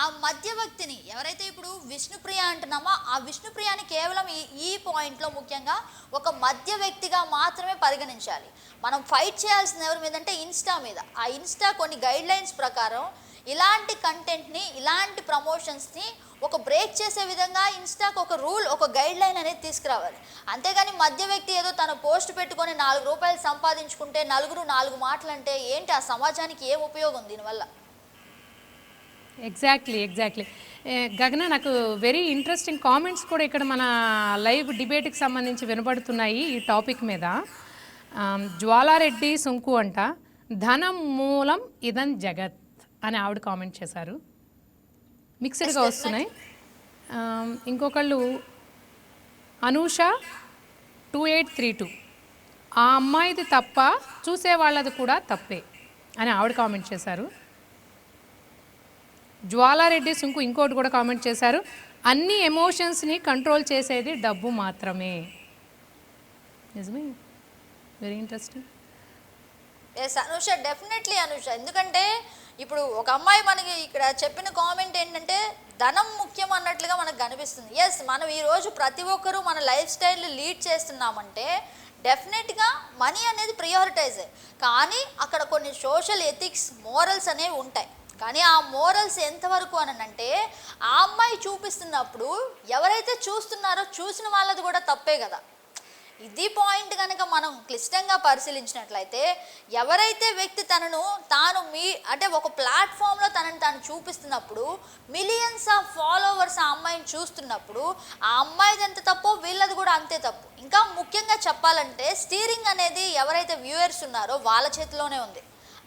ఆ మధ్యవర్తిని ఎవరైతే ఇప్పుడు విష్ణుప్రియ అంటున్నామో, ఆ విష్ణుప్రియని కేవలం ఈ పాయింట్లో ముఖ్యంగా ఒక మధ్య వ్యక్తిగా మాత్రమే పరిగణించాలి. మనం ఫైట్ చేయాల్సిన ఎవరి మీద అంటే ఇన్స్టా మీద. ఆ ఇన్స్టా కొన్ని గైడ్ లైన్స్ ప్రకారం ఇలాంటి కంటెంట్ని, ఇలాంటి ప్రమోషన్స్ని ఒక బ్రేక్ చేసే విధంగా ఇన్స్టాకు ఒక రూల్, ఒక గైడ్ లైన్ అనేది తీసుకురావాలి. అంతేగాని మధ్య వ్యక్తి ఏదో తన పోస్ట్ పెట్టుకొని 4 రూపాయలు సంపాదించుకుంటే నలుగురు 4 మాటలు అంటే ఏంటి, ఆ సమాజానికి ఏం ఉపయోగం దీనివల్ల? ఎగ్జాక్ట్లీ గగన, నాకు వెరీ ఇంట్రెస్టింగ్ కామెంట్స్ కూడా ఇక్కడ మన లైవ్ డిబేట్కి సంబంధించి వినబడుతున్నాయి ఈ టాపిక్ మీద. జ్వాలారెడ్డి సుంకు అంట, ధనం మూలం ఇదం జగత్ అని ఆవిడ కామెంట్ చేశారు. మిక్స్డ్గా వస్తున్నాయి. ఇంకొకళ్ళు అనూష 2832, ఆ అమ్మాయిది తప్ప చూసే వాళ్ళది కూడా తప్పే అని ఆవిడ కామెంట్ చేశారు. జ్వాలారెడ్డి సుంకు ఇంకోటి కూడా కామెంట్ చేశారు, అన్ని ఎమోషన్స్ని కంట్రోల్ చేసేది డబ్బు మాత్రమే. నిజమే, very interesting. Yes Anusha, definitely Anusha. ఎందుకంటే ఇప్పుడు ఒక అమ్మాయి మనకి ఇక్కడ చెప్పిన కామెంట్ ఏంటంటే ధనం ముఖ్యం అన్నట్లుగా మనకు కనిపిస్తుంది. ఎస్, మనం ఈరోజు ప్రతి ఒక్కరూ మన లైఫ్ స్టైల్ని లీడ్ చేస్తున్నామంటే డెఫినెట్గా మనీ అనేది ప్రియారిటైజే, కానీ అక్కడ కొన్ని సోషల్ ఎథిక్స్, మోరల్స్ అనేవి ఉంటాయి. కానీ ఆ మోరల్స్ ఎంతవరకు అనంటే ఆ అమ్మాయి చూపిస్తున్నప్పుడు ఎవరైతే చూస్తున్నారో చూసిన వాళ్ళది కూడా తప్పే కదా. ఇది పాయింట్ కనుక మనం క్లిష్టంగా పరిశీలించినట్లయితే, ఎవరైతే వ్యక్తి తాను అంటే ఒక ప్లాట్ఫామ్లో తనని తాను చూపిస్తున్నప్పుడు మిలియన్స్ ఆఫ్ ఫాలోవర్స్ ఆ అమ్మాయిని చూస్తున్నప్పుడు ఆ అమ్మాయిది ఎంత తప్పో వీళ్ళది కూడా అంతే తప్పు. ఇంకా ముఖ్యంగా చెప్పాలంటే స్టీరింగ్ అనేది ఎవరైతే వ్యూయర్స్ ఉన్నారో వాళ్ళ చేతిలోనే ఉంది.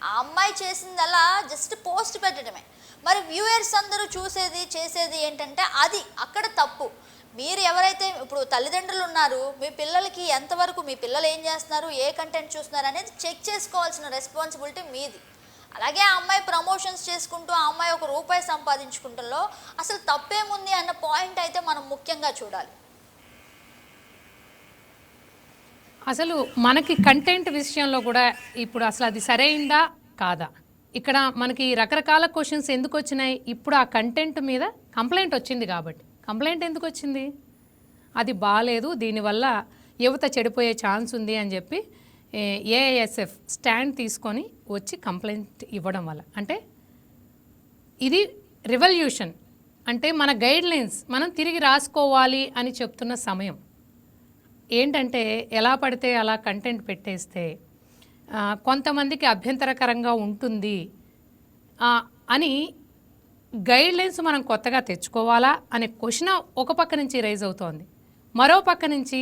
ఆ అమ్మాయి చేసిందల్లా జస్ట్ పోస్ట్ పెట్టడమే. మరి వ్యూయర్స్ అందరూ చేసేది ఏంటంటే అది అక్కడ తప్పు. మీరు ఎవరైతే ఇప్పుడు తల్లిదండ్రులు ఉన్నారు, మీ పిల్లలకి ఎంతవరకు మీ పిల్లలు ఏం చేస్తున్నారు, ఏ కంటెంట్ చూస్తున్నారు అనేది చెక్ చేసుకోవాల్సిన రెస్పాన్సిబిలిటీ మీది. అలాగే ఆ అమ్మాయి ప్రమోషన్స్ చేసుకుంటూ ఆ అమ్మాయి ₹1 సంపాదించుకుంటలో అసలు తప్పేముంది అన్న పాయింట్ అయితే మనం ముఖ్యంగా చూడాలి. అసలు మనకి కంటెంట్ విషయంలో కూడా ఇప్పుడు అసలు అది సరైందా కాదా, ఇక్కడ మనకి రకరకాల క్వశ్చన్స్ ఎందుకు వచ్చినాయి? ఇప్పుడు ఆ కంటెంట్ మీద కంప్లైంట్ వచ్చింది కాబట్టి. కంప్లైంట్ ఎందుకు వచ్చింది? అది బాగాలేదు, దీనివల్ల యువత చెడిపోయే ఛాన్స్ ఉంది అని చెప్పి ఏఐఎస్ఎఫ్ స్టాండ్ తీసుకొని వచ్చి కంప్లైంట్ ఇవ్వడం వల్ల, అంటే ఇది రివల్యూషన్, అంటే మన గైడ్ లైన్స్ మనం తిరిగి రాసుకోవాలి అని చెప్తున్న సమయం. ఏంటంటే ఎలా పడితే అలా కంటెంట్ పెట్టేస్తే కొంతమందికి అభ్యంతరకరంగా ఉంటుంది అని గైడ్లైన్స్ మనం కొత్తగా తెచ్చుకోవాలా అనే క్వశ్చన్ ఒక పక్క నుంచి రైజ్ అవుతోంది. మరో పక్క నుంచి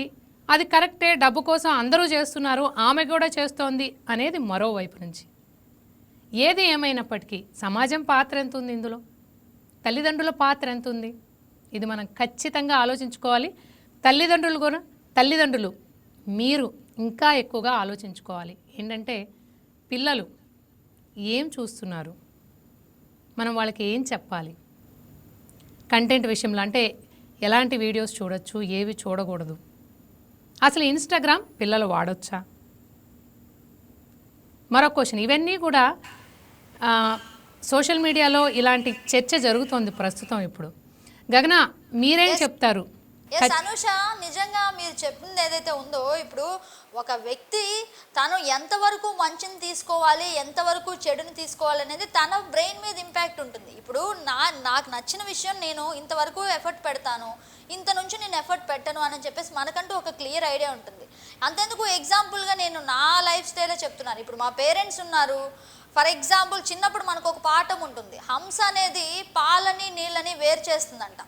అది కరెక్టే, డబ్బు కోసం అందరూ చేస్తున్నారు, ఆమె కూడా చేస్తోంది అనేది మరోవైపు నుంచి. ఏది ఏమైనప్పటికీ సమాజం పాత్ర ఎంత ఉంది ఇందులో, తల్లిదండ్రుల పాత్ర ఎంత ఉంది, ఇది మనం ఖచ్చితంగా ఆలోచించుకోవాలి. తల్లిదండ్రులు మీరు ఇంకా ఎక్కువగా ఆలోచించుకోవాలి. ఏంటంటే పిల్లలు ఏం చూస్తున్నారు, మనం వాళ్ళకి ఏం చెప్పాలి, కంటెంట్ విషయంలో అంటే ఎలాంటి వీడియోస్ చూడొచ్చు, ఏవి చూడకూడదు, అసలు ఇన్స్టాగ్రామ్ పిల్లలు వాడొచ్చా, మరో క్వశ్చన్. ఇవన్నీ కూడా సోషల్ మీడియాలో ఇలాంటి చర్చ జరుగుతోంది ప్రస్తుతం. ఇప్పుడు గగన మీరేం చెప్తారు? అనూష, నిజంగా మీరు చెప్పింది ఏదైతే ఉందో, ఇప్పుడు ఒక వ్యక్తి తను ఎంతవరకు మంచిని తీసుకోవాలి, ఎంతవరకు చెడుని తీసుకోవాలి అనేది తన బ్రెయిన్ మీద ఇంపాక్ట్ ఉంటుంది. ఇప్పుడు నాకు నచ్చిన విషయం నేను ఇంతవరకు ఎఫర్ట్ పెడతాను, ఇంత నుంచి నేను ఎఫర్ట్ పెట్టను అని చెప్పేసి మనకంటూ ఒక క్లియర్ ఐడియా ఉంటుంది. అంతెందుకు, ఎగ్జాంపుల్గా నేను నా లైఫ్ స్టైలే చెప్తున్నాను. ఇప్పుడు మా పేరెంట్స్ ఉన్నారు. ఫర్ ఎగ్జాంపుల్, చిన్నప్పుడు మనకు ఒక పాఠం ఉంటుంది, హంస అనేది పాలని నీళ్ళని వేరు చేస్తుందంట.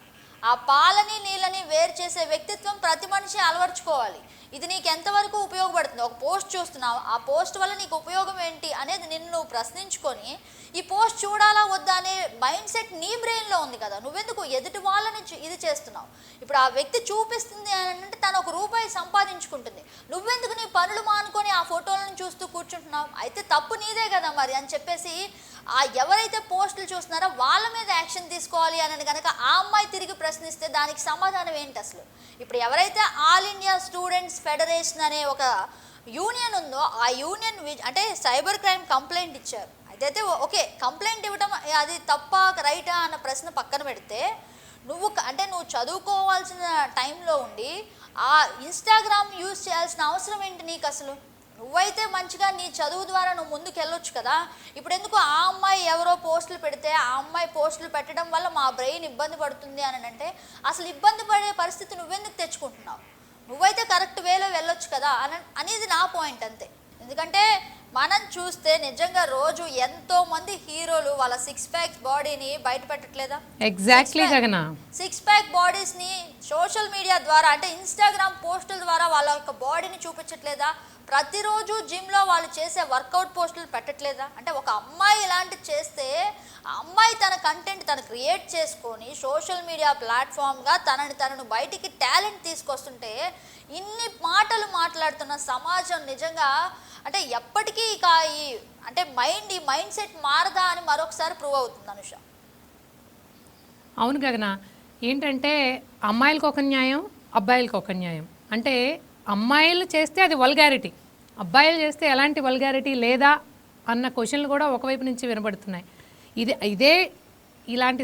ఆ పాలని నీళ్ళని వేరు చేసే వ్యక్తిత్వం ప్రతి మనిషి అలవర్చుకోవాలి. ఇది నీకు ఎంతవరకు ఉపయోగపడుతుంది, ఒక పోస్ట్ చూస్తున్నావు, ఆ పోస్ట్ వల్ల నీకు ఉపయోగం ఏంటి అనేది నిన్ను నువ్వు ప్రశ్నించుకొని ఈ పోస్ట్ చూడాలా వద్దా అనే మైండ్ సెట్ నీ బ్రెయిన్లో ఉంది కదా, నువ్వెందుకు ఎదుటి వాళ్ళని ఇది చేస్తున్నావు? ఇప్పుడు ఆ వ్యక్తి చూపిస్తుంది అని అంటే తను ₹1 సంపాదించుకుంటుంది, నువ్వెందుకు నీ పనులు మానుకొని ఆ ఫోటోలను చూస్తూ కూర్చుంటున్నావు? అయితే తప్పు నీదే కదా మరి అని చెప్పేసి ఆ ఎవరైతే పోస్టులు చూస్తున్నారో వాళ్ళ మీద యాక్షన్ తీసుకోవాలి అని కనుక ఆ అమ్మాయి తిరిగి ప్రశ్నిస్తే దానికి సమాధానం ఏంటి అసలు? ఇప్పుడు ఎవరైతే ఆల్ ఇండియా స్టూడెంట్స్ ఫెడరేషన్ అనే ఒక యూనియన్ ఉందో, ఆ యూనియన్ అంటే సైబర్ క్రైమ్ కంప్లైంట్ ఇచ్చారు. అయితే ఓకే, కంప్లైంట్ ఇవ్వడం అది తప్ప రైటా అన్న ప్రశ్న పక్కన పెడితే, నువ్వు చదువుకోవాల్సిన టైంలో ఉండి ఆ ఇన్స్టాగ్రామ్ యూజ్ చేయాల్సిన అవసరం ఏంటి నీకు అసలు? నువ్వైతే మంచిగా నీ చదువు ద్వారా నువ్వు ముందుకు వెళ్ళొచ్చు కదా. ఇప్పుడు ఎందుకు ఆ అమ్మాయి ఎవరో పోస్టులు పెడితే ఆ అమ్మాయి పోస్టులు పెట్టడం వల్ల మా బ్రెయిన్ ఇబ్బంది పడుతుంది అని అంటే, అసలు ఇబ్బంది పడే పరిస్థితి నువ్వెందుకు తెచ్చుకుంటున్నావు? నువ్వైతే కరెక్ట్ వేలో వెళ్ళొచ్చు కదా అనేది నా పాయింట్ అంతే. ఎందుకంటే మనం చూస్తే నిజంగా రోజు ఎంతో మంది హీరోలు వాళ్ళ 6 ప్యాక్స్ బాడీని బయట పెట్టట్లేదా? ఎగ్జాక్ట్లీ గగన. 6 ప్యాక్ బాడీస్ని సోషల్ మీడియా ద్వారా అంటే ఇన్స్టాగ్రామ్ పోస్టుల ద్వారా వాళ్ళ యొక్క బాడీని చూపించట్లేదా? ప్రతిరోజు జిమ్లో వాళ్ళు చేసే వర్కౌట్ పోస్టులు పెట్టట్లేదా? అంటే ఒక అమ్మాయి ఇలాంటివి చేస్తే ఆ అమ్మాయి తన కంటెంట్ తను క్రియేట్ చేసుకొని సోషల్ మీడియా ప్లాట్ఫామ్గా తనను బయటికి టాలెంట్ తీసుకొస్తుంటే ఇన్ని మాటలు మాట్లాడుతున్న సమాజం నిజంగా అంటే ఎప్పటికీ ఇక ఈ అంటే ఈ మైండ్ సెట్ మారదా అని మరొకసారి ప్రూవ్ అవుతుంది అనుష. అవును గగన, ఏంటంటే అమ్మాయిలకు ఒక న్యాయం, అబ్బాయిలకు ఒక న్యాయం. అంటే అమ్మాయిలు చేస్తే అది వల్గారిటీ, అబ్బాయిలు చేస్తే ఎలాంటి వల్గారిటీ లేదా అన్న క్వశ్చన్లు కూడా ఒకవైపు నుంచి వినబడుతున్నాయి. ఇదే ఇలాంటి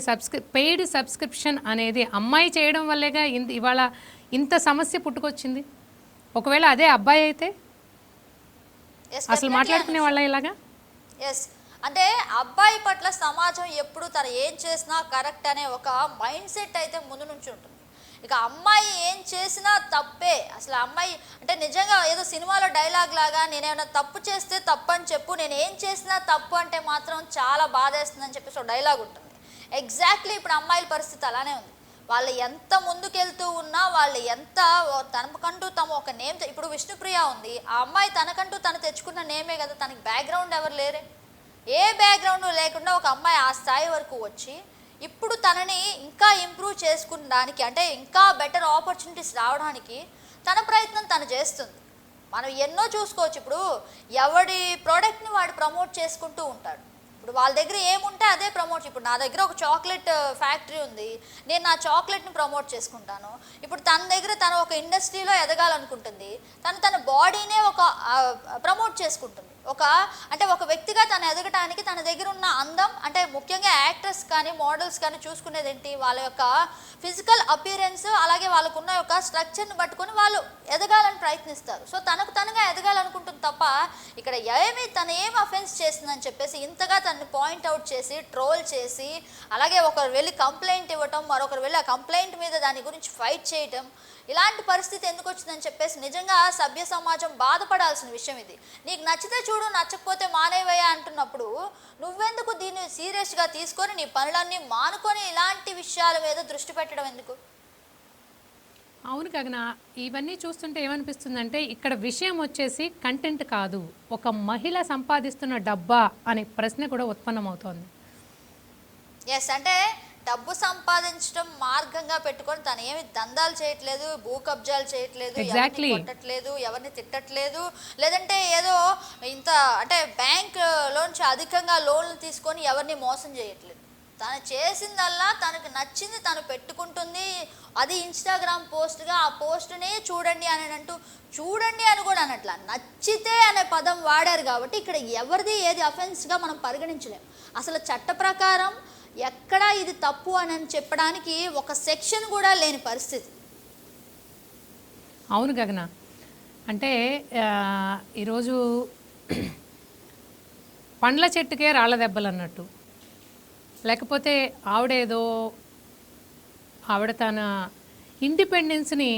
పెయిడ్ సబ్స్క్రిప్షన్ అనేది అమ్మాయి చేయడం వల్లేగా ఇవాళ ఇంత సమస్య పుట్టుకొచ్చింది. ఒకవేళ అదే అబ్బాయి అయితే అసలు మాట్లాడుకునే వాళ్ళ ఇలాగా. ఎస్, అంటే అబ్బాయి పట్ల సమాజం ఎప్పుడు తను ఏం చేసినా కరెక్ట్ అనే ఒక మైండ్ సెట్ అయితే ముందు నుంచి ఉంటుంది. ఇక అమ్మాయి ఏం చేసినా తప్పే. అసలు అమ్మాయి అంటే నిజంగా ఏదో సినిమాలో డైలాగ్ లాగా నేనేమైనా తప్పు చేస్తే తప్పు అని చెప్పు, నేను ఏం చేసినా తప్పు అంటే మాత్రం చాలా బాధేస్తుందని చెప్పేసి ఒక డైలాగ్ ఉంటుంది. ఎగ్జాక్ట్లీ ఇప్పుడు అమ్మాయిల పరిస్థితి అలానే ఉంది. వాళ్ళు ఎంత ముందుకెళ్తూ ఉన్నా, వాళ్ళు ఎంత తనకంటూ ఒక నేమ్, ఇప్పుడు విష్ణుప్రియ ఉంది, ఆ అమ్మాయి తనకంటూ తను తెచ్చుకున్న నేమే కదా, తనకి బ్యాక్గ్రౌండ్ ఎవరు లేరే, ఏ బ్యాక్గ్రౌండ్ లేకుండా ఒక అమ్మాయి ఆ స్థాయి వరకు వచ్చి ఇప్పుడు తనని ఇంకా ఇంప్రూవ్ చేసుకునడానికి అంటే ఇంకా బెటర్ ఆపర్చునిటీస్ రావడానికి తన ప్రయత్నం తను చేస్తుంది. మనం ఎన్నో చూసుకోవచ్చు. ఇప్పుడు ఎవడి ప్రోడక్ట్ని వాడు ప్రమోట్ చేసుకుంటూ ఉంటాడు. ఇప్పుడు వాళ్ళ దగ్గర ఏముంటే అదే ప్రమోట్. ఇప్పుడు నా దగ్గర ఒక చాక్లెట్ ఫ్యాక్టరీ ఉంది, నేను నా చాక్లెట్ని ప్రమోట్ చేసుకుంటాను. ఇప్పుడు తన దగ్గర తను ఒక ఇండస్ట్రీలో ఎదగాలనుకుంటుంది, తన బాడీనే ఒక ప్రమోట్ చేసుకుంటుంది. అంటే ఒక వ్యక్తిగా తను ఎదగటానికి తన దగ్గర ఉన్న అందం అంటే ముఖ్యంగా యాక్టర్స్ కానీ మోడల్స్ కానీ చూసుకునేది ఏంటి, వాళ్ళ యొక్క ఫిజికల్ అపియరెన్స్ అలాగే వాళ్ళకున్న యొక్క స్ట్రక్చర్ని పట్టుకొని వాళ్ళు ఎదగాలని ప్రయత్నిస్తారు. సో తనగా ఎదగాలనుకుంటుంది తప్ప ఇక్కడ తను ఏం అఫెన్స్ చేసిందని చెప్పేసి ఇంతగా తనని పాయింట్అవుట్ చేసి ట్రోల్ చేసి అలాగే ఒకరు వెళ్ళి కంప్లైంట్ ఇవ్వటం, మరొకరు వెళ్ళి ఆ కంప్లైంట్ మీద దాని గురించి ఫైట్ చేయటం, ఇలాంటి పరిస్థితి ఎందుకు వచ్చిందని చెప్పేసి నిజంగా సభ్య సమాజం బాధపడాల్సిన విషయం ఇది. నీకు నచ్చితే చూడు, నచ్చకపోతే మానేవయ్యా అంటున్నప్పుడు నువ్వెందుకు దీన్ని సీరియస్గా తీసుకొని నీ పనులన్నీ మానుకొని ఇలాంటి విషయాల మీద దృష్టి పెట్టడం ఎందుకు? అవును గగన, ఇవన్నీ చూస్తుంటే ఏమనిపిస్తుందంటే ఇక్కడ విషయం వచ్చేసి కంటెంట్ కాదు, ఒక మహిళ సంపాదిస్తున్న డబ్బా అనే ప్రశ్న కూడా ఉత్పన్నమవుతోంది. ఎస్, అంటే డబ్బు సంపాదించడం మార్గంగా పెట్టుకొని తను ఏమి దందాలు చేయట్లేదు, భూ కబ్జాలు చేయట్లేదు, ఎవరిని కొట్టట్లేదు, ఎవరిని తిట్టట్లేదు, లేదంటే ఏదో ఇంత అంటే బ్యాంక్ లోంచి అధికంగా లోన్లు తీసుకొని ఎవరిని మోసం చేయట్లేదు. తను చేసిందల్లా తనకు నచ్చింది తను పెట్టుకుంటుంది. అది ఇన్స్టాగ్రామ్ పోస్ట్గా ఆ పోస్ట్నే చూడండి అని అంటూ, చూడండి అని కూడా అనట్లా, నచ్చితే అనే పదం వాడారు కాబట్టి ఇక్కడ ఎవరిది ఏది అఫెన్స్గా మనం పరిగణించలేం. అసలు చట్ట ప్రకారం ఎక్కడా ఇది తప్పు అని చెప్పడానికి ఒక సెక్షన్ కూడా లేని పరిస్థితి. అవును గగన, అంటే ఈరోజు పండ్ల చెట్టుకే రాళ్ళ దెబ్బలు అన్నట్టు, లేకపోతే ఆవిడ తన ఇండిపెండెన్స్ని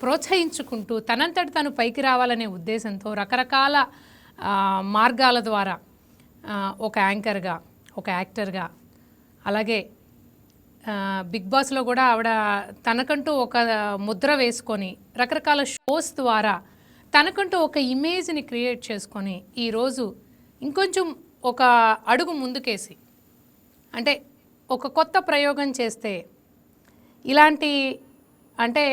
ప్రోత్సహించుకుంటూ తనంతటి తను పైకి రావాలనే ఉద్దేశంతో రకరకాల మార్గాల ద్వారా ఒక యాంకర్గా, ఒక యాక్టర్గా, అలాగే బిగ్ బాస్లో కూడా ఆవిడ తనకంటూ ఒక ముద్ర వేసుకొని రకరకాల షోస్ ద్వారా తనకంటూ ఒక ఇమేజ్ని క్రియేట్ చేసుకొని ఈరోజు ఇంకొంచెం ఒక అడుగు ముందుకేసి, అంటే ఒక కొత్త ప్రయోగం చేస్తే ఇలాంటి అంటే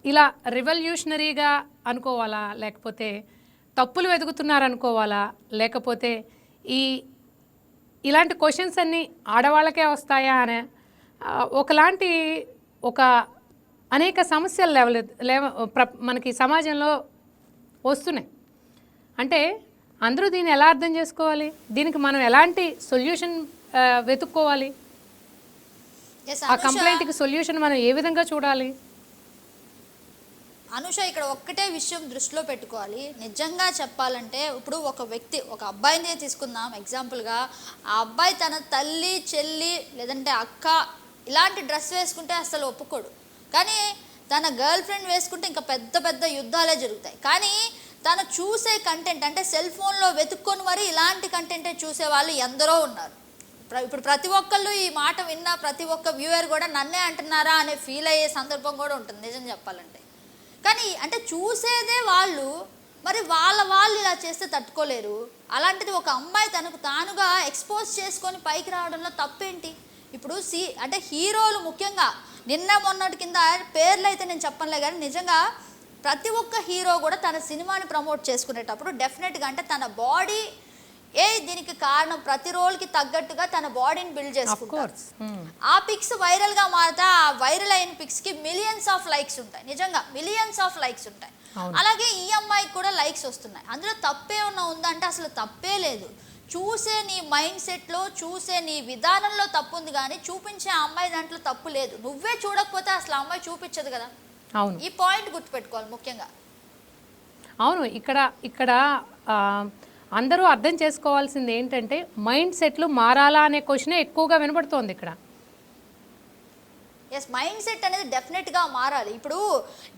ఇలా రివల్యూషనరీగా అనుకోవాలా, లేకపోతే తప్పులు వెతుకుతున్నారనుకోవాలా, లేకపోతే ఇలాంటి క్వశ్చన్స్ అన్నీ ఆడవాళ్ళకే వస్తాయా అనే ఒక అనేక సమస్యలు మనకి సమాజంలో వస్తున్నాయి. అంటే అందరూ దీన్ని ఎలా అర్థం చేసుకోవాలి, దీనికి మనం ఎలాంటి సొల్యూషన్ వెతుక్కోవాలి, ఆ కంప్లైంట్కి సొల్యూషన్ మనం ఏ విధంగా చూడాలి? అనుష, ఇక్కడ ఒక్కటే విషయం దృష్టిలో పెట్టుకోవాలి. నిజంగా చెప్పాలంటే ఇప్పుడు ఒక వ్యక్తి, ఒక అబ్బాయిని తీసుకుందాం ఎగ్జాంపుల్గా, ఆ అబ్బాయి తన తల్లి, చెల్లి లేదంటే అక్క ఇలాంటి డ్రెస్ వేసుకుంటే అసలు ఒప్పుకోడు. కానీ తన గర్ల్ ఫ్రెండ్ వేసుకుంటే ఇంకా పెద్ద పెద్ద యుద్ధాలే జరుగుతాయి. కానీ తను చూసే కంటెంట్ అంటే సెల్ ఫోన్లో వెతుక్కొని మరి ఇలాంటి కంటెంటే చూసే వాళ్ళు ఎందరో ఉన్నారు. ఇప్పుడు ప్రతి ఒక్కళ్ళు ఈ మాట విన్న ప్రతి ఒక్క వ్యూయర్ కూడా నన్నే అంటున్నారా అనే ఫీల్ అయ్యే సందర్భం కూడా ఉంటుంది నిజం చెప్పాలంటే. కానీ అంటే చూసేదే వాళ్ళు, మరి వాళ్ళు ఇలా చేస్తే తట్టుకోలేరు. అలాంటిది ఒక అమ్మాయి తనకు తానుగా ఎక్స్పోజ్ చేసుకొని పైకి రావడంలో తప్పేంటి? ఇప్పుడు అంటే హీరోలు ముఖ్యంగా నిన్న మొన్నటి కింద పేర్లు అయితే నేను చెప్పనులే, కానీ నిజంగా ప్రతి ఒక్క హీరో కూడా తన సినిమాని ప్రమోట్ చేసుకునేటప్పుడు డెఫినెట్గా అంటే తన బాడీ దీనికి కారణం, ప్రతి రోల్కి తగ్గట్టుగా తన బాడీని బిల్డ్ చేసుకుంటారు. ఆ పిక్స్ వైరల్గా మారితే ఆ వైరల్ అయిన పిక్స్కి మిలియన్స్ ఆఫ్ లైక్స్ ఉంటాయి, నిజంగా మిలియన్స్ ఆఫ్ లైక్స్ ఉంటాయి. అలాగే ఈ అమ్మాయికి కూడా లైక్స్ వస్తున్నాయి. అందులో తప్పే ఉందంటే అసలు తప్పే లేదు. చూసే నీ మైండ్ సెట్లో, చూసే నీ విధానంలో తప్పు ఉంది, కానీ చూపించే ఆ అమ్మాయి దాంట్లో తప్పు లేదు. నువ్వే చూడకపోతే అసలు ఆ అమ్మాయి చూపించదు కదా. అవును, ఈ పాయింట్ గుర్తుపెట్టుకోవాలి ముఖ్యంగా. అవును, ఇక్కడ అందరూ అర్థం చేసుకోవాల్సింది ఏంటంటే మైండ్ సెట్లు మారాలా అనే క్వశ్చనే ఎక్కువగా వినబడుతోంది ఇక్కడ. ఎస్, మైండ్ సెట్ అనేది డెఫినెట్గా మారాలి. ఇప్పుడు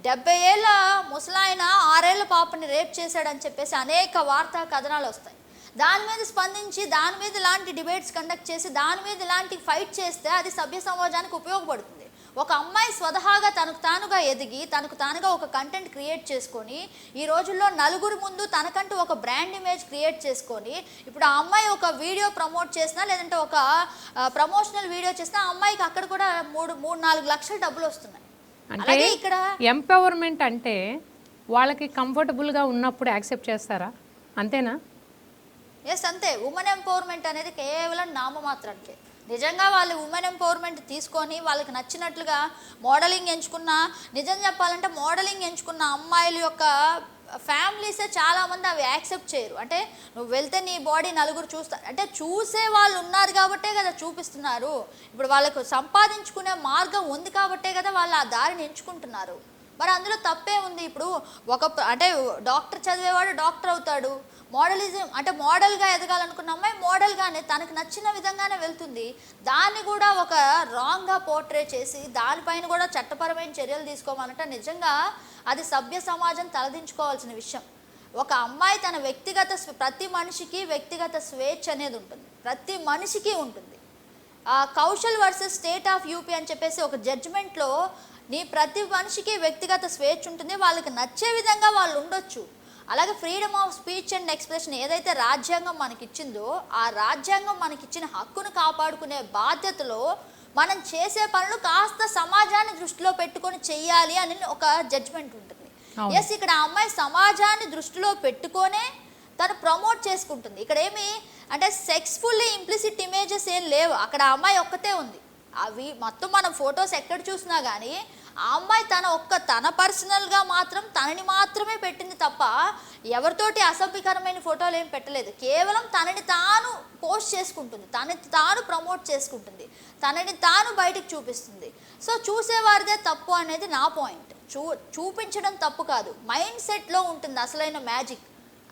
70 ఏళ్ళ ముసలాయన 6 ఏళ్ళ పాపని రేప్ చేశాడని చెప్పేసి అనేక వార్తా కథనాలు వస్తాయి. దాని మీద స్పందించి దాని మీద ఇలాంటి డిబేట్స్ కండక్ట్ చేసి దాని మీద ఇలాంటి ఫైట్ చేస్తే అది సభ్య సమాజానికి ఉపయోగపడుతుంది. ఒక అమ్మాయి స్వతహాగా తనకు తానుగా ఎదిగి తనకు తానుగా ఒక కంటెంట్ క్రియేట్ చేసుకొని ఈ రోజుల్లో నలుగురు ముందు తనకంటూ ఒక బ్రాండ్ ఇమేజ్ క్రియేట్ చేసుకొని ఇప్పుడు ఆ అమ్మాయి ఒక వీడియో ప్రమోట్ చేసినా లేదంటే ఒక ప్రమోషనల్ వీడియో చేసినా ఆ అమ్మాయికి అక్కడ కూడా 3-4 లక్షల డబ్బులు వస్తున్నాయి. అలాగే ఇక్కడ ఎంపవర్మెంట్ అంటే వాళ్ళకి కంఫర్టబుల్గా ఉన్నప్పుడు యాక్సెప్ట్ చేస్తారా, అంతేనా? ఎస్, అంతే. ఉమెన్ ఎంపవర్మెంట్ అనేది కేవలం నామమాత్రానికే. నిజంగా వాళ్ళు ఉమెన్ ఎంపవర్మెంట్ తీసుకొని వాళ్ళకి నచ్చినట్లుగా మోడలింగ్ ఎంచుకున్న, నిజం చెప్పాలంటే మోడలింగ్ ఎంచుకున్న అమ్మాయిల యొక్క ఫ్యామిలీసే చాలామంది అవి యాక్సెప్ట్ చేయరు. అంటే నువ్వు వెళ్తే నీ బాడీ నలుగురు చూస్తారు అంటే చూసే వాళ్ళు ఉన్నారు కాబట్టే కదా చూపిస్తున్నారు. ఇప్పుడు వాళ్ళకు సంపాదించుకునే మార్గం ఉంది కాబట్టే కదా వాళ్ళు ఆ దారిని ఎంచుకుంటున్నారు. మరి అందులో తప్పే ఉంది? ఇప్పుడు అంటే డాక్టర్ చదివేవాడు డాక్టర్ అవుతాడు, మోడలిజం అంటే మోడల్గా ఎదగాలనుకున్న అమ్మాయి మోడల్గానే తనకు నచ్చిన విధంగానే వెళ్తుంది. దాన్ని కూడా ఒక రాంగ్గా పోర్ట్రే చేసి దానిపైన కూడా చట్టపరమైన చర్యలు తీసుకోవాలంటే నిజంగా అది సభ్య సమాజం తలదించుకోవాల్సిన విషయం. ఒక అమ్మాయి తన వ్యక్తిగత ప్రతి మనిషికి వ్యక్తిగత స్వేచ్ఛ అనేది ఉంటుంది, ప్రతి మనిషికి ఉంటుంది. Kaushal versus state of UP అని చెప్పేసి ఒక జడ్జిమెంట్లో ప్రతి మనిషికి వ్యక్తిగత స్వేచ్ఛ ఉంటుంది, వాళ్ళకి నచ్చే విధంగా వాళ్ళు ఉండొచ్చు. అలాగే freedom of speech and expression ఏదైతే రాజ్యాంగం మనకిచ్చిందో ఆ రాజ్యాంగం మనకిచ్చిన హక్కును కాపాడుకునే బాధ్యతలో మనం చేసే పనులు కాస్త సమాజాన్ని దృష్టిలో పెట్టుకొని చెయ్యాలి అని ఒక జడ్జిమెంట్ ఉంటుంది. ఎస్, ఇక్కడ ఆ అమ్మాయి సమాజాన్ని దృష్టిలో పెట్టుకొనే తను ప్రమోట్ చేసుకుంటుంది. ఇక్కడ ఏమి అంటే సెక్స్ఫుల్లీ ఇంప్లిసిట్ ఇమేజెస్ ఏం లేవు, అక్కడ ఆ అమ్మాయి ఒక్కతే ఉంది. అవి మొత్తం మనం ఫొటోస్ ఎక్కడ చూసినా కానీ ఆ అమ్మాయి తన పర్సనల్గా మాత్రం తనని మాత్రమే పెట్టింది తప్ప ఎవరితోటి అసభ్యకరమైన ఫోటోలు ఏం పెట్టలేదు. కేవలం తనని తాను పోస్ట్ చేసుకుంటుంది, తనని తాను ప్రమోట్ చేసుకుంటుంది, తనని తాను బయటకు చూపిస్తుంది. సో చూసేవారిదే తప్పు అనేది నా పాయింట్. చూపించడం తప్పు కాదు, మైండ్ సెట్లో ఉంటుంది అసలైన మ్యాజిక్.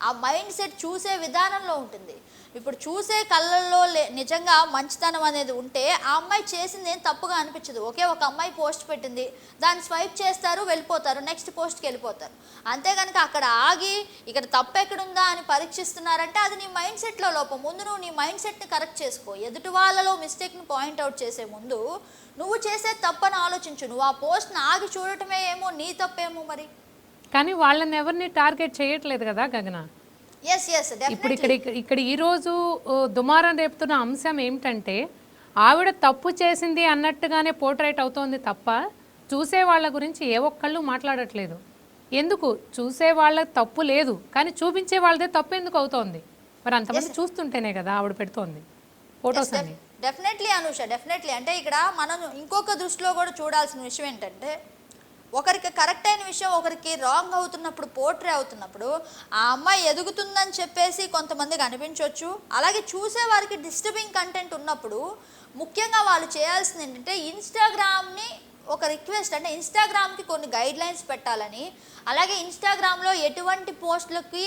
ఆ మైండ్ సెట్ చూసే విధానంలో ఉంటుంది. ఇప్పుడు చూసే కళ్ళల్లో నిజంగా మంచితనం అనేది ఉంటే ఆ అమ్మాయి చేసింది ఏం తప్పుగా అనిపించదు. ఒకే ఒక అమ్మాయి పోస్ట్ పెట్టింది, దాన్ని స్వైప్ చేస్తారు, వెళ్ళిపోతారు, నెక్స్ట్ పోస్ట్కి వెళ్ళిపోతారు. అంతే కనుక అక్కడ ఆగి ఇక్కడ తప్పు ఎక్కడుందా అని పరీక్షిస్తున్నారంటే అది నీ మైండ్ సెట్లో లోపం. ముందు నువ్వు నీ మైండ్ సెట్ని కరెక్ట్ చేసుకో. ఎదుటి వాళ్ళలో మిస్టేక్ని పాయింట్అవుట్ చేసే ముందు నువ్వు చేసే తప్పని ఆలోచించు. నువ్వు ఆ పోస్ట్ని ఆగి చూడటమే ఏమో నీ తప్పేమో మరి. కానీ వాళ్ళని ఎవరిని టార్గెట్ చేయట్లేదు కదా గగన. ఇప్పుడు ఇక్కడ ఈరోజు దుమారం రేపుతున్న అంశం ఏమిటంటే ఆవిడ తప్పు చేసింది అన్నట్టుగానే పోర్ట్రేట్ అవుతోంది తప్ప చూసే వాళ్ళ గురించి ఏ ఒక్కళ్ళు మాట్లాడట్లేదు. ఎందుకు? చూసే వాళ్ళ తప్పు లేదు, కానీ చూపించే వాళ్ళదే తప్పు ఎందుకు అవుతోంది? మరి అంతమంది చూస్తుంటేనే కదా ఆవిడ పెడుతోంది ఫొటోస్ అని. Definitely Anusha, definitely. అంటే ఇక్కడ మనం ఇంకొక దృష్టిలో కూడా చూడాల్సిన విషయం ఏంటంటే ఒకరికి కరెక్ట్ అయిన విషయం ఒకరికి రాంగ్ అవుతున్నప్పుడు, పోర్ట్రే అవుతున్నప్పుడు ఆ అమ్మాయి ఎదుగుతుందని చెప్పేసి కొంతమందికి అనిపించవచ్చు. అలాగే చూసేవారికి డిస్టర్బింగ్ కంటెంట్ ఉన్నప్పుడు ముఖ్యంగా వాళ్ళు చేయాల్సింది ఏంటంటే ఇన్స్టాగ్రామ్ని ఒక రిక్వెస్ట్, అంటే ఇన్స్టాగ్రామ్కి కొన్ని గైడ్ లైన్స్ పెట్టాలని, అలాగే ఇన్స్టాగ్రామ్లో ఎటువంటి పోస్టులకి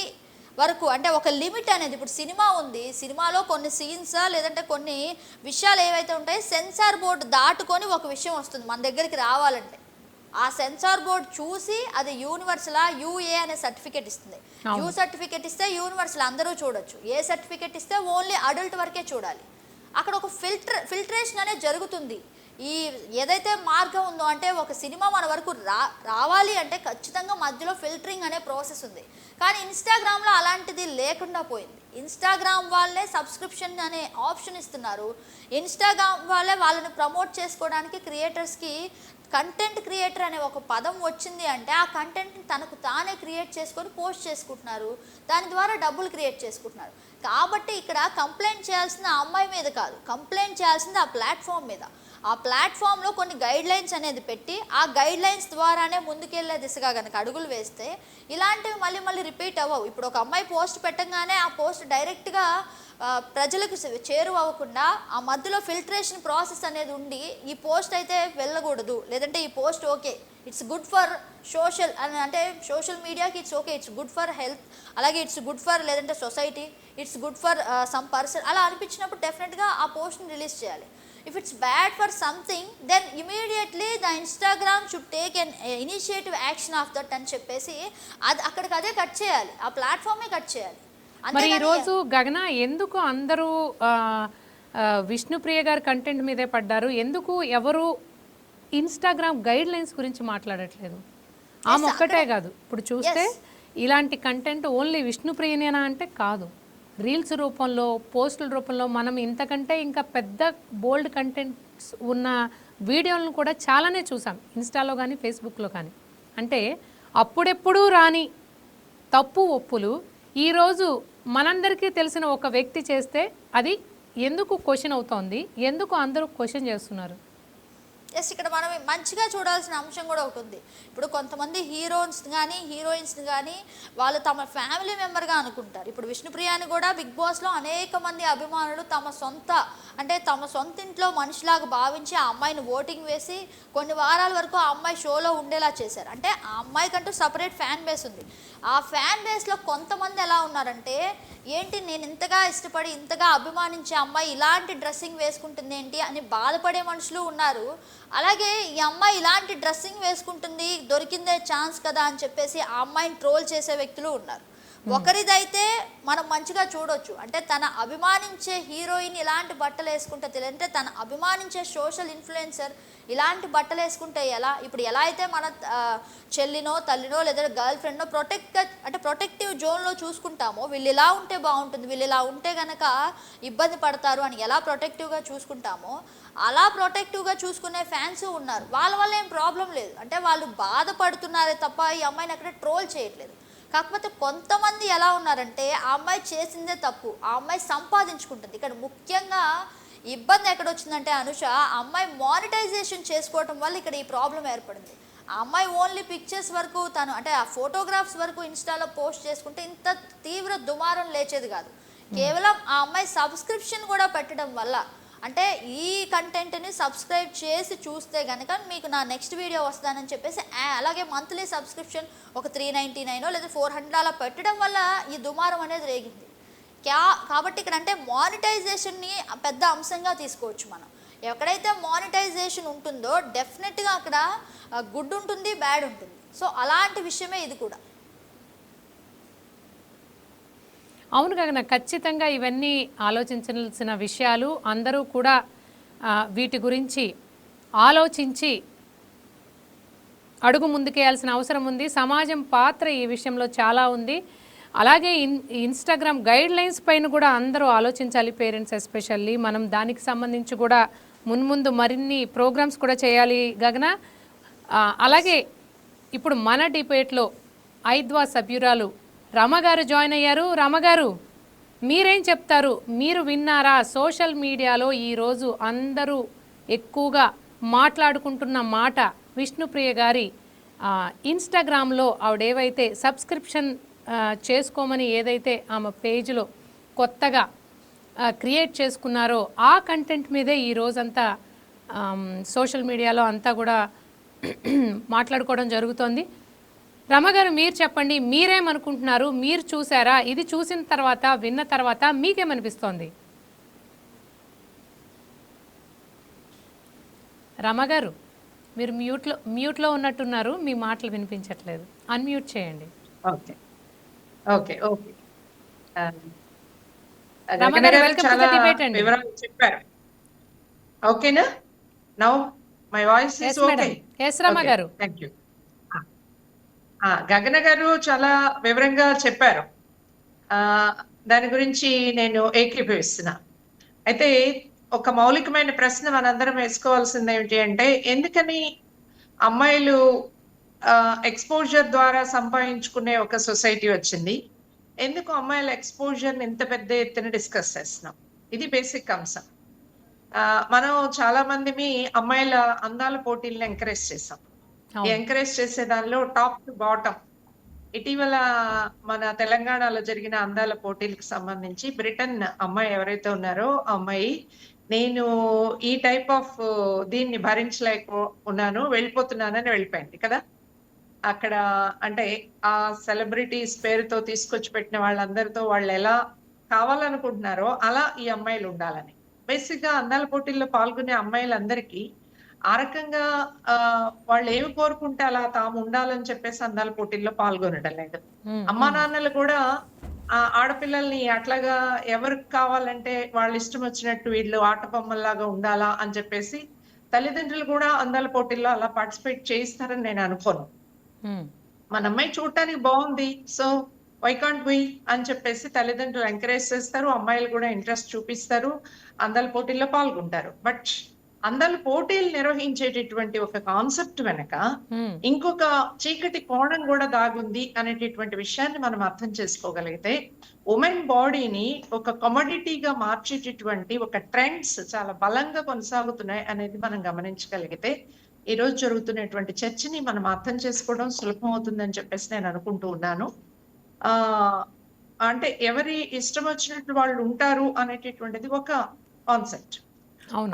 వరకు అంటే ఒక లిమిట్ అనేది. ఇప్పుడు సినిమా ఉంది, సినిమాలో కొన్ని సీన్స్ లేదంటే కొన్ని విషయాలు ఏవైతే ఉంటాయో సెన్సార్ బోర్డు దాటుకొని ఒక విషయం వస్తుంది మన దగ్గరికి రావాలంటే ఆ సెన్సార్ బోర్డ్ చూసి అది యూనివర్సలా యూఏ అనే సర్టిఫికేట్ ఇస్తుంది. యూ సర్టిఫికేట్ ఇస్తే యూనివర్సల్ అందరూ చూడొచ్చు, ఏ సర్టిఫికేట్ ఇస్తే ఓన్లీ అడల్ట్ వరకే చూడాలి. అక్కడ ఒక ఫిల్టరేషన్ అనేది జరుగుతుంది. ఈ ఏదైతే మార్గం ఉందో అంటే ఒక సినిమా మన వరకు రావాలి అంటే ఖచ్చితంగా మధ్యలో ఫిల్టరింగ్ అనే ప్రాసెస్ ఉంది. కానీ ఇన్స్టాగ్రామ్లో అలాంటిది లేకుండా పోయింది. ఇన్స్టాగ్రామ్ వాళ్ళే సబ్స్క్రిప్షన్ అనే ఆప్షన్ ఇస్తున్నారు. ఇన్స్టాగ్రామ్ వాళ్ళే వాళ్ళని ప్రమోట్ చేసుకోవడానికి క్రియేటర్స్కి కంటెంట్ క్రియేటర్ అనే ఒక పదం వచ్చింది అంటే ఆ కంటెంట్ని తనకు తానే క్రియేట్ చేసుకొని పోస్ట్ చేసుకుంటున్నారు, దాని ద్వారా డబ్బులు క్రియేట్ చేసుకుంటున్నారు. కాబట్టి ఇక్కడ కంప్లైంట్ చేయాల్సింది ఆ అమ్మాయి మీద కాదు, కంప్లైంట్ చేయాల్సింది ఆ ప్లాట్ఫామ్ మీద. ఆ ప్లాట్ఫామ్లో కొన్ని గైడ్ లైన్స్ అనేది పెట్టి ఆ గైడ్ లైన్స్ ద్వారానే ముందుకెళ్లే దిశగా కనుక అడుగులు వేస్తే ఇలాంటివి మళ్ళీ రిపీట్ అవ్వవు. ఇప్పుడు ఒక అమ్మాయి పోస్ట్ పెట్టగానే ఆ పోస్ట్ డైరెక్ట్గా ప్రజలకు చేరువవ్వకుండా ఆ మధ్యలో ఫిల్టరేషన్ ప్రాసెస్ అనేది ఉండి ఈ పోస్ట్ అయితే వెళ్ళకూడదు, లేదంటే ఈ post okay it's good for social అని అంటే సోషల్ మీడియాకి it's okay, it's good for health, అలాగే ఇట్స్ గుడ్ ఫర్ లేదంటే society, it's good for some person అలా అనిపించినప్పుడు డెఫినెట్గా ఆ పోస్ట్ని రిలీజ్ చేయాలి. If it's bad for something, then immediately the Instagram should take an initiative action of that అని చెప్పేసి అది అక్కడికి అదే కట్ చేయాలి, ఆ ప్లాట్ఫామే కట్ చేయాలి. మరి ఈరోజు గగన ఎందుకు అందరూ విష్ణుప్రియ గారి కంటెంట్ మీదే పడ్డారు? ఎందుకు ఎవరు ఇన్స్టాగ్రామ్ గైడ్ లైన్స్ గురించి మాట్లాడట్లేదు? ఆమె ఒక్కటే కాదు, ఇప్పుడు చూస్తే ఇలాంటి కంటెంట్ ఓన్లీ విష్ణుప్రియనేనా అంటే కాదు. రీల్స్ రూపంలో, పోస్టుల రూపంలో మనం ఇంతకంటే ఇంకా పెద్ద బోల్డ్ కంటెంట్స్ ఉన్న వీడియోలను కూడా చాలానే చూసాం ఇన్స్టాలో కానీ ఫేస్బుక్లో కానీ. అంటే అప్పుడెప్పుడూ రాని తప్పు ఒప్పులు ఈరోజు మనందరికీ తెలిసిన ఒక వ్యక్తి చేస్తే అది ఎందుకు క్వశ్చన్ అవుతోంది? ఎందుకు అందరూ క్వశ్చన్ చేస్తున్నారు? ఎస్, ఇక్కడ మనం మంచిగా చూడాల్సిన అంశం కూడా ఒకటి ఉంది. ఇప్పుడు కొంతమంది హీరోయిన్స్ని కానీ వాళ్ళు తమ ఫ్యామిలీ మెంబర్గా అనుకుంటారు. ఇప్పుడు విష్ణుప్రియాని కూడా బిగ్ బాస్లో అనేక మంది అభిమానులు తమ సొంత ఇంట్లో మనిషిలాగా భావించి ఆ అమ్మాయిని ఓటింగ్ వేసి కొన్ని వారాల వరకు ఆ అమ్మాయి షోలో ఉండేలా చేశారు. అంటే ఆ అమ్మాయికంటూ సపరేట్ ఫ్యాన్ బేస్ ఉంది. ఆ ఫ్యాన్ బేస్లో కొంతమంది ఎలా ఉన్నారంటే, ఏంటి నేను ఇంతగా ఇష్టపడి ఇంతగా అభిమానించే అమ్మాయి ఇలాంటి డ్రెస్సింగ్ వేసుకుంటుంది ఏంటి అని బాధపడే మనుషులు ఉన్నారు. అలాగే ఈ అమ్మాయి ఇలాంటి డ్రెస్సింగ్ వేసుకుంటుంది, దొరికిందే ఛాన్స్ కదా అని చెప్పేసి ఆ అమ్మాయిని ట్రోల్ చేసే వ్యక్తులు ఉన్నారు. ఒకరిదైతే మనం మంచిగా చూడొచ్చు, అంటే తన అభిమానించే హీరోయిన్ ఇలాంటి బట్టలు వేసుకుంటే తెలియదంటే తన అభిమానించే సోషల్ ఇన్ఫ్లుయెన్సర్ ఇలాంటి బట్టలు వేసుకుంటే ఎలా. ఇప్పుడు ఎలా అయితే మన చెల్లినో తల్లినో లేదా గర్ల్ ఫ్రెండ్నో ప్రొటెక్టివ్ జోన్లో చూసుకుంటామో, వీళ్ళు ఇలా ఉంటే బాగుంటుంది, వీళ్ళు ఇలా ఉంటే కనుక ఇబ్బంది పడతారు అని ఎలా ప్రొటెక్టివ్గా చూసుకుంటామో అలా ప్రొటెక్టివ్గా చూసుకునే ఫ్యాన్స్ ఉన్నారు. వాళ్ళ వల్ల ఏం ప్రాబ్లం లేదు, అంటే వాళ్ళు బాధపడుతున్నారే తప్ప ఈ అమ్మాయిని అక్కడ ట్రోల్ చేయట్లేదు. కాకపోతే కొంతమంది ఎలా ఉన్నారంటే ఆ అమ్మాయి చేసిందే తప్పు, ఆ అమ్మాయి సంపాదించుకుంటుంది. ఇక్కడ ముఖ్యంగా ఇబ్బంది ఎక్కడొచ్చిందంటే అనుష, ఆ అమ్మాయి మానిటైజేషన్ చేసుకోవటం వల్ల ఇక్కడ ఈ ప్రాబ్లం ఏర్పడింది. ఆ అమ్మాయి ఓన్లీ పిక్చర్స్ వరకు తను అంటే ఆ ఫోటోగ్రాఫ్స్ వరకు ఇన్స్టాలో పోస్ట్ చేసుకుంటే ఇంత తీవ్ర దుమారం లేచేది కాదు. కేవలం ఆ అమ్మాయి సబ్స్క్రిప్షన్ కూడా పెట్టడం వల్ల, అంటే ఈ కంటెంట్ని సబ్స్క్రైబ్ చేసి చూస్తే కనుక మీకు నా నెక్స్ట్ వీడియో వస్తానని చెప్పేసి అలాగే మంత్లీ సబ్స్క్రిప్షన్ ఒక 399 లేదా 400 అలా పెట్టడం వల్ల ఈ దుమారం అనేది రేగింది. కాబట్టి ఇక్కడ అంటే మానిటైజేషన్ని పెద్ద అంశంగా తీసుకోవచ్చు మనం. ఎక్కడైతే మానిటైజేషన్ ఉంటుందో డెఫినెట్గా అక్కడ గుడ్ ఉంటుంది, బ్యాడ్ ఉంటుంది. సో అలాంటి విషయమే ఇది కూడా. అవును గగన, ఖచ్చితంగా ఇవన్నీ ఆలోచించాల్సిన విషయాలు. అందరూ కూడా వీటి గురించి ఆలోచించి అడుగు ముందుకేయాల్సిన అవసరం ఉంది. సమాజం పాత్ర ఈ విషయంలో చాలా ఉంది. అలాగే ఇన్స్టాగ్రామ్ గైడ్ లైన్స్ పైన కూడా అందరూ ఆలోచించాలి, పేరెంట్స్ ఎస్పెషల్లీ. మనం దానికి సంబంధించి కూడా మున్ముందు మరిన్ని ప్రోగ్రామ్స్ కూడా చేయాలి గగన. అలాగే ఇప్పుడు మన డిబేట్లో ఐద్వా సభ్యురాలు రమగారు జాయిన్ అయ్యారు. రమగారు, మీరేం చెప్తారు? మీరు విన్నారా? సోషల్ మీడియాలో ఈరోజు అందరూ ఎక్కువగా మాట్లాడుకుంటున్న మాట విష్ణుప్రియ గారి ఇన్స్టాగ్రామ్లో ఆవిడేవైతే సబ్స్క్రిప్షన్ చేసుకోమని ఏదైతే ఆమె పేజ్లో కొత్తగా క్రియేట్ చేసుకున్నారో ఆ కంటెంట్ మీదే ఈ రోజంతా సోషల్ మీడియాలో అంతా కూడా మాట్లాడుకోవడం జరుగుతోంది. రమగారు, మీరు చెప్పండి, మీరేమనుకుంటున్నారు? మీరు చూసారా? ఇది చూసిన తర్వాత, విన్న తర్వాత మీకేమనిపిస్తోంది? రమగారు, మీరు మ్యూట్లో ఉన్నట్టున్నారు, మీ మాటలు వినిపించట్లేదు. అన్మ్యూట్ చేయండి. ఓకే ఓకే ఓకే రమగారు, వెల్కమ్ టు ది డిబేట్ అండి. వివరాలు చెప్పారు. ఓకేనా? Now my voice is okay. Yes రమగారు. Thank you. గగన గారు చాలా వివరంగా చెప్పారు. దాని గురించి నేను ఏకీభవిస్తున్నా. అయితే ఒక మౌలికమైన ప్రశ్న మనందరం వేసుకోవాల్సింది ఏమిటి అంటే, ఎందుకని అమ్మాయిలు ఎక్స్పోజర్ ద్వారా సంపాదించుకునే ఒక సొసైటీ వచ్చింది? ఎందుకు అమ్మాయిల ఎక్స్పోజర్ని ఇంత పెద్ద ఎత్తున డిస్కస్ చేస్తున్నాం? ఇది బేసిక్ అంశం. మనం చాలా మంది అమ్మాయిల అందాల పోటీలను ఎంకరేజ్ చేసాం. ఎంకరేజ్ చేసే దానిలో టాప్ టు బాటమ్ ఇటీవల మన తెలంగాణలో జరిగిన అందాల పోటీలకు సంబంధించి బ్రిటన్ అమ్మాయి ఎవరైతే ఉన్నారో ఆ అమ్మాయి, నేను ఈ టైప్ ఆఫ్ దీన్ని భరించలేక ఉన్నాను, వెళ్ళిపోతున్నానని వెళ్ళిపోయింది కదా. అక్కడ అంటే ఆ సెలబ్రిటీస్ పేరుతో తీసుకొచ్చి పెట్టిన వాళ్ళందరితో వాళ్ళు ఎలా కావాలనుకుంటున్నారో అలా ఈ అమ్మాయిలు ఉండాలని. బేసిక్ గా అందాల పోటీల్లో పాల్గొనే అమ్మాయిలందరికీ ఆ రకంగా వాళ్ళు ఏమి కోరుకుంటే అలా తాము ఉండాలని చెప్పేసి అందాల పోటీల్లో పాల్గొనడం లేదు. అమ్మా నాన్నలు కూడా ఆడపిల్లల్ని అట్లాగా ఎవరికి కావాలంటే వాళ్ళ ఇష్టం వచ్చినట్టు వీళ్ళు ఆట బొమ్మల్లాగా ఉండాలా అని చెప్పేసి తల్లిదండ్రులు కూడా అందాల పోటీల్లో అలా పార్టిసిపేట్ చేయిస్తారని నేను అనుకోను. మన అమ్మాయి చూడటానికి బాగుంది, సో వై కాంట్ వి అని చెప్పేసి తల్లిదండ్రులు ఎంకరేజ్ చేస్తారు, అమ్మాయిలు కూడా ఇంట్రెస్ట్ చూపిస్తారు, అందాల పోటీల్లో పాల్గొంటారు. బట్ అందాల పోటీలు నిర్వహించేటటువంటి ఒక కాన్సెప్ట్ వెనక ఇంకొక చీకటి కోణం కూడా దాగుంది అనేటటువంటి విషయాన్ని మనం అర్థం చేసుకోగలిగితే ఉమెన్ బాడీని ఒక కమోడిటీగా మార్చేటటువంటి ఒక ట్రెండ్స్ చాలా బలంగా కొనసాగుతున్నాయి అనేది మనం గమనించగలిగితే ఈ రోజు జరుగుతున్నటువంటి చర్చని మనం అర్థం చేసుకోవడం సులభం అవుతుందని చెప్పేసి నేను అనుకుంటూ ఉన్నాను. ఆ అంటే ఎవరి ఇష్టం వచ్చినట్లు వాళ్ళు ఉంటారు అనేటటువంటిది ఒక కాన్సెప్ట్. అవును.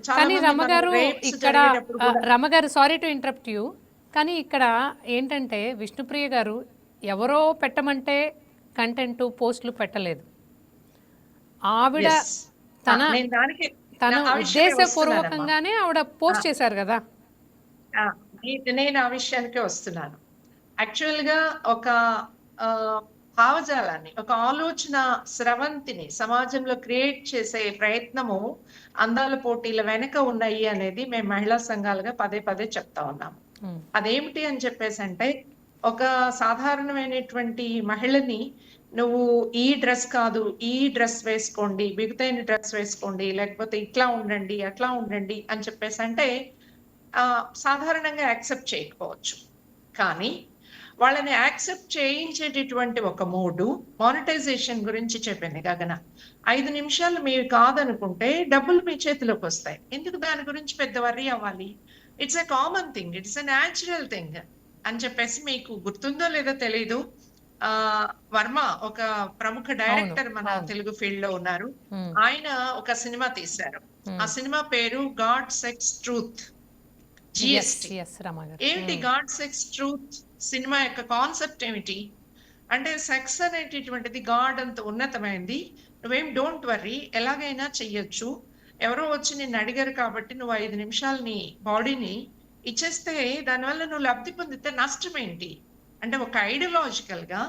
చాలా కానీ మంది రమ్మగారు మనం rapes ఇక్కడ జరిగేటప్పుడు కూడా రమ్మగారు సారీ టు ఇంటరప్ట్ యూ, కానీ ఇక్కడ ఏంటంటే విష్ణుప్రియ గారు ఎవరో పెట్టమంటే కంటెంట్ పోస్టులు పెట్టలేదు. ఆవిడ yes. తన నేను దానికి తన ఆ విషయమే వస్తున్నానమ్మా. ఉద్దేశపూర్వకంగానే ఆవిడ పోస్ట్ చేశారు కదా. ఆ, నేను ఆ విషయానికే వస్తున్నాను. యాక్చువల్ గా ఒక ఆ, భావజాలాన్ని, ఒక ఆలోచన స్రవంతిని సమాజంలో క్రియేట్ చేసే ప్రయత్నము అందాల పోటీల వెనక ఉన్నాయి అనేది మేము మహిళా సంఘాలుగా పదే పదే చెప్తా ఉన్నాము. ఉమ్, అదేమిటి అని చెప్పేసి అంటే, ఒక సాధారణమైనటువంటి మహిళని నువ్వు ఈ డ్రెస్ కాదు, ఈ డ్రెస్ వేసుకోండి, బిగుతైన డ్రెస్ వేసుకోండి, లేకపోతే ఇట్లా ఉండండి, అట్లా ఉండండి అని చెప్పేసి అంటే సాధారణంగా యాక్సెప్ట్ చేయకపోవచ్చు. కానీ వాళ్ళని యాక్సెప్ట్ చేయించేటటువంటి ఒక మూడు మానిటైజేషన్ గురించి చెప్పింది గగన. 5 నిమిషాలు మీరు కాదనుకుంటే డబ్బులు మీ చేతిలోకి వస్తాయి. ఎందుకు దాని గురించి పెద్ద వర్రీ అవ్వాలి? It's a common thing, it's a natural thing అని చెప్పేసి మీకు గుర్తుందో లేదో తెలీదు. వర్మ ఒక ప్రముఖ డైరెక్టర్ మన తెలుగు ఫీల్డ్ లో ఉన్నారు. ఉమ్, ఆయన ఒక సినిమా తీశారు. ఆ సినిమా పేరు God sex truth, yes, GST. yes, రమ్మగారు. ఏమిటి గాడ్ సెక్స్ ట్రూత్ సినిమా యొక్క కాన్సెప్ట్ ఏమిటి అంటే, సెక్స్ అనేటటువంటిది గాడ్ అంత ఉన్నతమైంది, నువ్వేం డోంట్ వర్రీ, ఎలాగైనా చెయ్యొచ్చు. ఎవరో వచ్చి నిన్ను అడిగారు కాబట్టి నువ్వు 5 నిమిషాలు నీ బాడీని ఇచ్చేస్తే దానివల్ల నువ్వు లబ్ధి పొందితే నష్టం ఏంటి అంటే, ఒక ఐడియాలజికల్ గా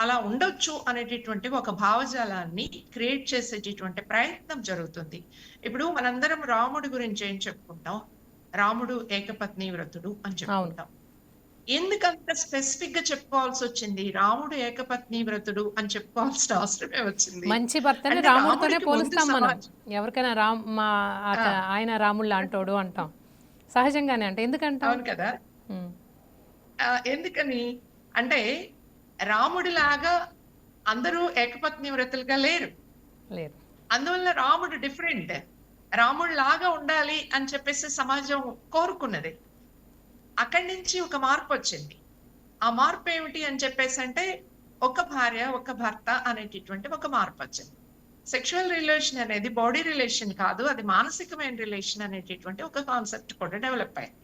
అలా ఉండొచ్చు అనేటటువంటి ఒక భావజాలాన్ని క్రియేట్ చేసేటటువంటి ప్రయత్నం జరుగుతుంది. ఇప్పుడు మనందరం రాముడి గురించి ఏం చెప్పుకుంటాం? రాముడు ఏకపత్ని వ్రతుడు అని చెప్పుకుంటాం. ఎందుకంత స్పెసిఫిక్ గా చెప్పుకోవాల్సి వచ్చింది? రాముడు ఏకపత్ని వ్రతుడు అని చెప్పుకోవాల్సిన అవసరమే వచ్చింది. మంచి భర్తని అంటే రాముడితోనే రాముడికి పోలుస్తాం ముందు మనం. ఎవరికైనా ఆయన రాముళ్ళు అంటాడు అంటాం సహజంగానే. అంటే ఎందుకంటాం? అవును కదా. ఉమ్, ఎందుకని అంటే, రాముడిలాగా అందరూ ఏకపత్ని వ్రతులుగా లేరు. లేదు. అందువల్ల రాముడు డిఫరెంట్, రాముడు లాగా ఉండాలి అని చెప్పేసి సమాజం కోరుకున్నది. అక్కడి నుంచి ఒక మార్పు వచ్చింది. ఆ మార్పు ఏమిటి అని చెప్పేసి అంటే, ఒక భార్య ఒక భర్త అనేటటువంటి ఒక మార్పు వచ్చింది. సెక్షువల్ రిలేషన్ అనేది బాడీ రిలేషన్ కాదు, అది మానసికమైన రిలేషన్ అనేటటువంటి ఒక కాన్సెప్ట్ కూడా డెవలప్ అయింది.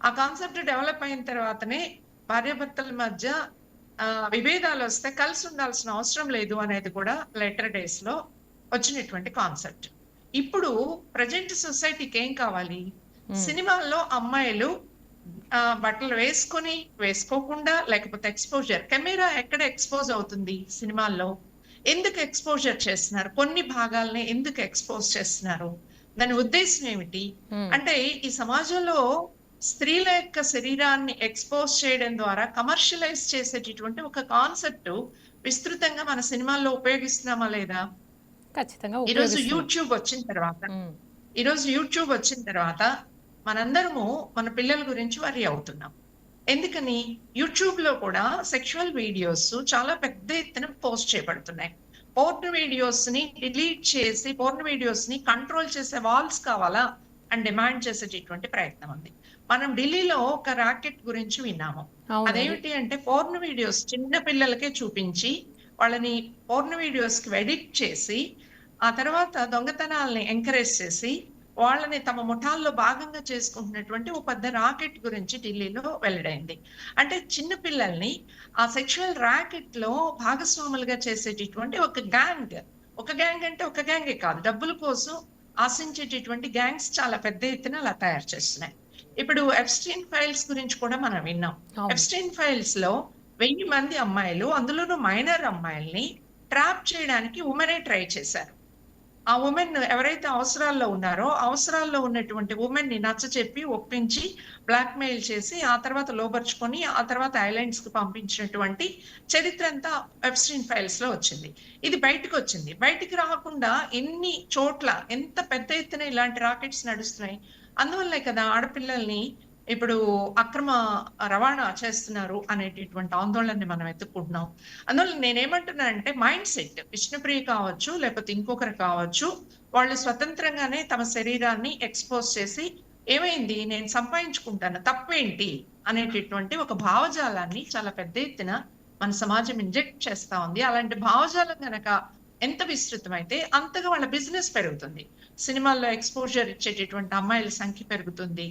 ఆ కాన్సెప్ట్ డెవలప్ అయిన తర్వాతనే భార్యాభర్తల మధ్య విభేదాలు వస్తే కలిసి ఉండాల్సిన అవసరం లేదు అనేది కూడా లేటర్ డేస్ లో వచ్చినటువంటి కాన్సెప్ట్. ఇప్పుడు ప్రజెంట్ సొసైటీకి ఏం కావాలి? సినిమాల్లో అమ్మాయిలు బట్టలు వేసుకొని వేసుకోకుండా, లేకపోతే ఎక్స్పోజర్, కెమెరా ఎక్కడ ఎక్స్పోజ్ అవుతుంది సినిమాల్లో, ఎందుకు ఎక్స్పోజర్ చేస్తున్నారు? కొన్ని భాగాలని ఎందుకు ఎక్స్పోజ్ చేస్తున్నారు? దాని ఉద్దేశం ఏమిటి అంటే, ఈ సమాజంలో స్త్రీల యొక్క శరీరాన్ని ఎక్స్పోజ్ చేయడం ద్వారా కమర్షియలైజ్ చేసేటటువంటి ఒక కాన్సెప్ట్ విస్తృతంగా మన సినిమాల్లో ఉపయోగిస్తున్నామా లేదా? ఖచ్చితంగా ఈరోజు ఉపయోగిస్తున్నాం. యూట్యూబ్ వచ్చిన తర్వాత మనందరము మన పిల్లల గురించి వరి అవుతున్నాం. ఎందుకని? యూట్యూబ్ లో కూడా సెక్షువల్ వీడియోస్ చాలా పెద్ద ఎత్తున పోస్ట్ చేయబడుతున్నాయి. పోర్న్ వీడియోస్ ని డిలీట్ చేసి, పోర్న్ వీడియోస్ ని కంట్రోల్ చేసే వాల్స్ కావాలా అని డిమాండ్ చేసేటటువంటి ప్రయత్నం ఉంది. మనం ఢిల్లీలో ఒక రాకెట్ గురించి విన్నాము. అదేమిటి అంటే, పోర్న్ వీడియోస్ చిన్న పిల్లలకే చూపించి వాళ్ళని పోర్న్ వీడియోస్ కి ఎడిట్ చేసి, ఆ తర్వాత దొంగతనాలని ఎంకరేజ్ చేసి వాళ్ళని తమ ముఠాల్లో భాగంగా చేసుకుంటున్నటువంటి ఒక పెద్ద రాకెట్ గురించి ఢిల్లీలో వెల్లడైంది. అంటే చిన్న పిల్లల్ని ఆ సెక్షువల్ రాకెట్ లో భాగస్వాములుగా చేసేటటువంటి ఒక గ్యాంగ్ అంటే ఒక గ్యాంగే కాదు, డబ్బుల కోసం ఆశించేటటువంటి గ్యాంగ్స్ చాలా పెద్ద ఎత్తున అలా తయారు చేస్తున్నాయి. ఇప్పుడు ఎప్స్టీన్ ఫైల్స్ గురించి కూడా మనం విన్నాం. ఎప్స్టీన్ ఫైల్స్ లో 1000 మంది అమ్మాయిలు, అందులోనూ మైనర్ అమ్మాయిల్ని ట్రాప్ చేయడానికి ఉమెనే ట్రై చేశారు. ఆ ఉమెన్ ఎవరైతే అవసరాల్లో ఉన్నారో, అవసరాల్లో ఉన్నటువంటి ఉమెన్‌ని నచ్చచెప్పి, ఒప్పించి, బ్లాక్‌మెయిల్ చేసి, ఆ తర్వాత లోబరుచుకొని, ఆ తర్వాత ఐలాండ్స్‌కి పంపించినటువంటి చరిత్రంతా ఎప్‌స్టీన్ ఫైల్స్‌లో వచ్చింది. ఇది బయటికొచ్చింది. బయటికి రాకుండా ఎన్ని చోట్ల, ఎంత పెద్ద ఎత్తున ఇలాంటి రాకెట్స్ నడుస్తున్నాయి. అందువల్లే కదా ఆడపిల్లల్ని ఇప్పుడు అక్రమ రవాణా చేస్తున్నారు అనేటటువంటి ఆందోళనని మనం ఎత్తుక్కుంటున్నాం. అందువల్ల నేనేమంటున్నానంటే మైండ్ సెట్ విష్ణుప్రియ కావచ్చు, లేకపోతే ఇంకొకరు కావచ్చు, వాళ్ళు స్వతంత్రంగానే తమ శరీరాన్ని ఎక్స్‌పోజ్ చేసి, ఏమైంది నేను సంపాదించుకుంటాను తప్పేంటి అనేటటువంటి ఒక భావజాలాన్ని చాలా పెద్ద ఎత్తున మన సమాజం ఇంజెక్ట్ చేస్తా ఉంది. అలాంటి భావజాలం గనక ఎంత విస్తృతమైతే అంతగా వాళ్ళ బిజినెస్ పెరుగుతుంది. సినిమాల్లో ఎక్స్‌పోజర్ ఇచ్చేటటువంటి అమ్మాయిల సంఖ్య పెరుగుతుంది.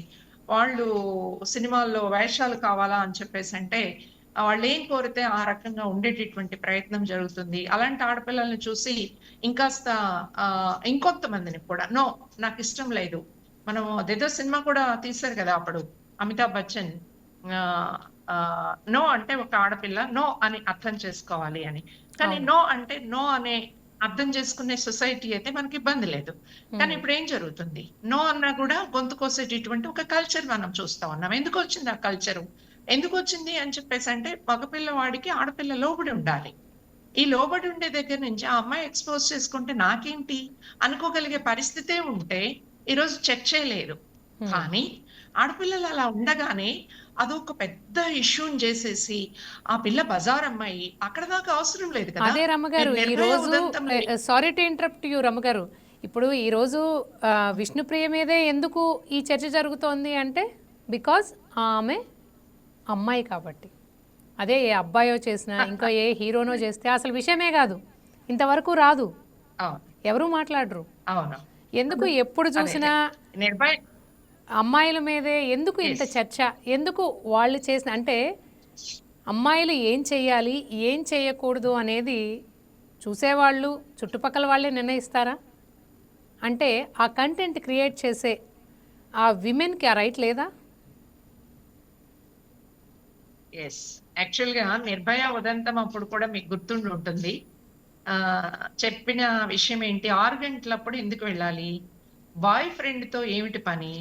వాళ్ళు సినిమాల్లో వేషాలు కావాలా అని చెప్పేసంటే వాళ్ళేం కోరితే ఆ రకంగా ఉండేటటువంటి ప్రయత్నం జరుగుతుంది. అలాంటి ఆడపిల్లల్ని చూసి ఇంకాస్త ఇంకొంతమందిని కూడా నో నాకిష్టం లేదు. మనం అదేదో సినిమా కూడా తీశారు కదా అప్పుడు అమితాబ్ బచ్చన్ ఆహ్, నో అంటే ఒక ఆడపిల్ల నో అని అర్థం చేసుకోవాలి అని. కానీ అవును. నో అంటే నో అనే అర్థం చేసుకునే సొసైటీ అయితే మనకి ఇబ్బంది లేదు. కానీ ఇప్పుడు ఏం జరుగుతుంది? నో అన్నా కూడా గొంతు కోసేటటువంటి ఒక కల్చర్ మనం చూస్తా ఉన్నాం. ఎందుకొచ్చింది ఆ కల్చరు? ఎందుకొచ్చింది అని చెప్పేసంటే మగపిల్లవాడికి ఆడపిల్ల లోబడి ఉండాలి. ఈ లోబడి ఉండే దగ్గర నుంచి ఆ అమ్మాయి ఎక్స్‌పోజ్ చేసుకుంటే నాకేంటి అనుకోగలిగే పరిస్థితే ఉంటే ఈరోజు చర్చే లేదు. హ్మ్. కానీ ఆడపిల్లలు అలా ఉండగానే అదొక పెద్ద ఇష్యూని చేసేసి ఆ పిల్ల బజార్ అమ్మాయి అక్కడ దాకా అవసరం లేదు కదా! అదే రమ్మగారు మీరు నిర్భయ ఈరోజు ఉదంతంలో సారీ టు ఇంటరప్ట్ యూ రమ్మగారు. ఇప్పుడు ఈరోజు విష్ణుప్రియ మీదే ఎందుకు ఈ చర్చ జరుగుతోంది అంటే బికాజ్ ఆమె అమ్మాయి కాబట్టి. అదే ఏ అబ్బాయో చేసినా ఇంకా ఏ హీరోనో చేస్తే అసలు విషయమే కాదు, ఇంతవరకు రాదు, అవును. ఎవరూ మాట్లాడరు. అవును. ఎందుకు ఎప్పుడు అదే. చూసినా నిర్భయ అమ్మాయిల మీదే ఎందుకు ఇంత యెస్. చర్చ? ఎందుకు వాళ్ళు చేసిన అంటే అమ్మాయిలు ఏం చేయాలి, ఏం చేయకూడదు అనేది చూసేవాళ్ళు, చుట్టుపక్కల వాళ్ళే నిర్ణయిస్తారా? అంటే ఆ కంటెంట్ క్రియేట్ చేసే ఆ విమెన్‌కి ఆ రైట్ లేదా? యెస్. యాక్చువల్‌గా 'నిర్భయ' ఉదంతం అప్పుడు కూడా మీకు గుర్తుండి ఉంటుంది. చెప్పిన విషయం ఏంటి? 6 గంటలప్పుడు ఎందుకు వెళ్ళాలి? బాయ్ ఫ్రెండ్‌తో ఏమిటి పని?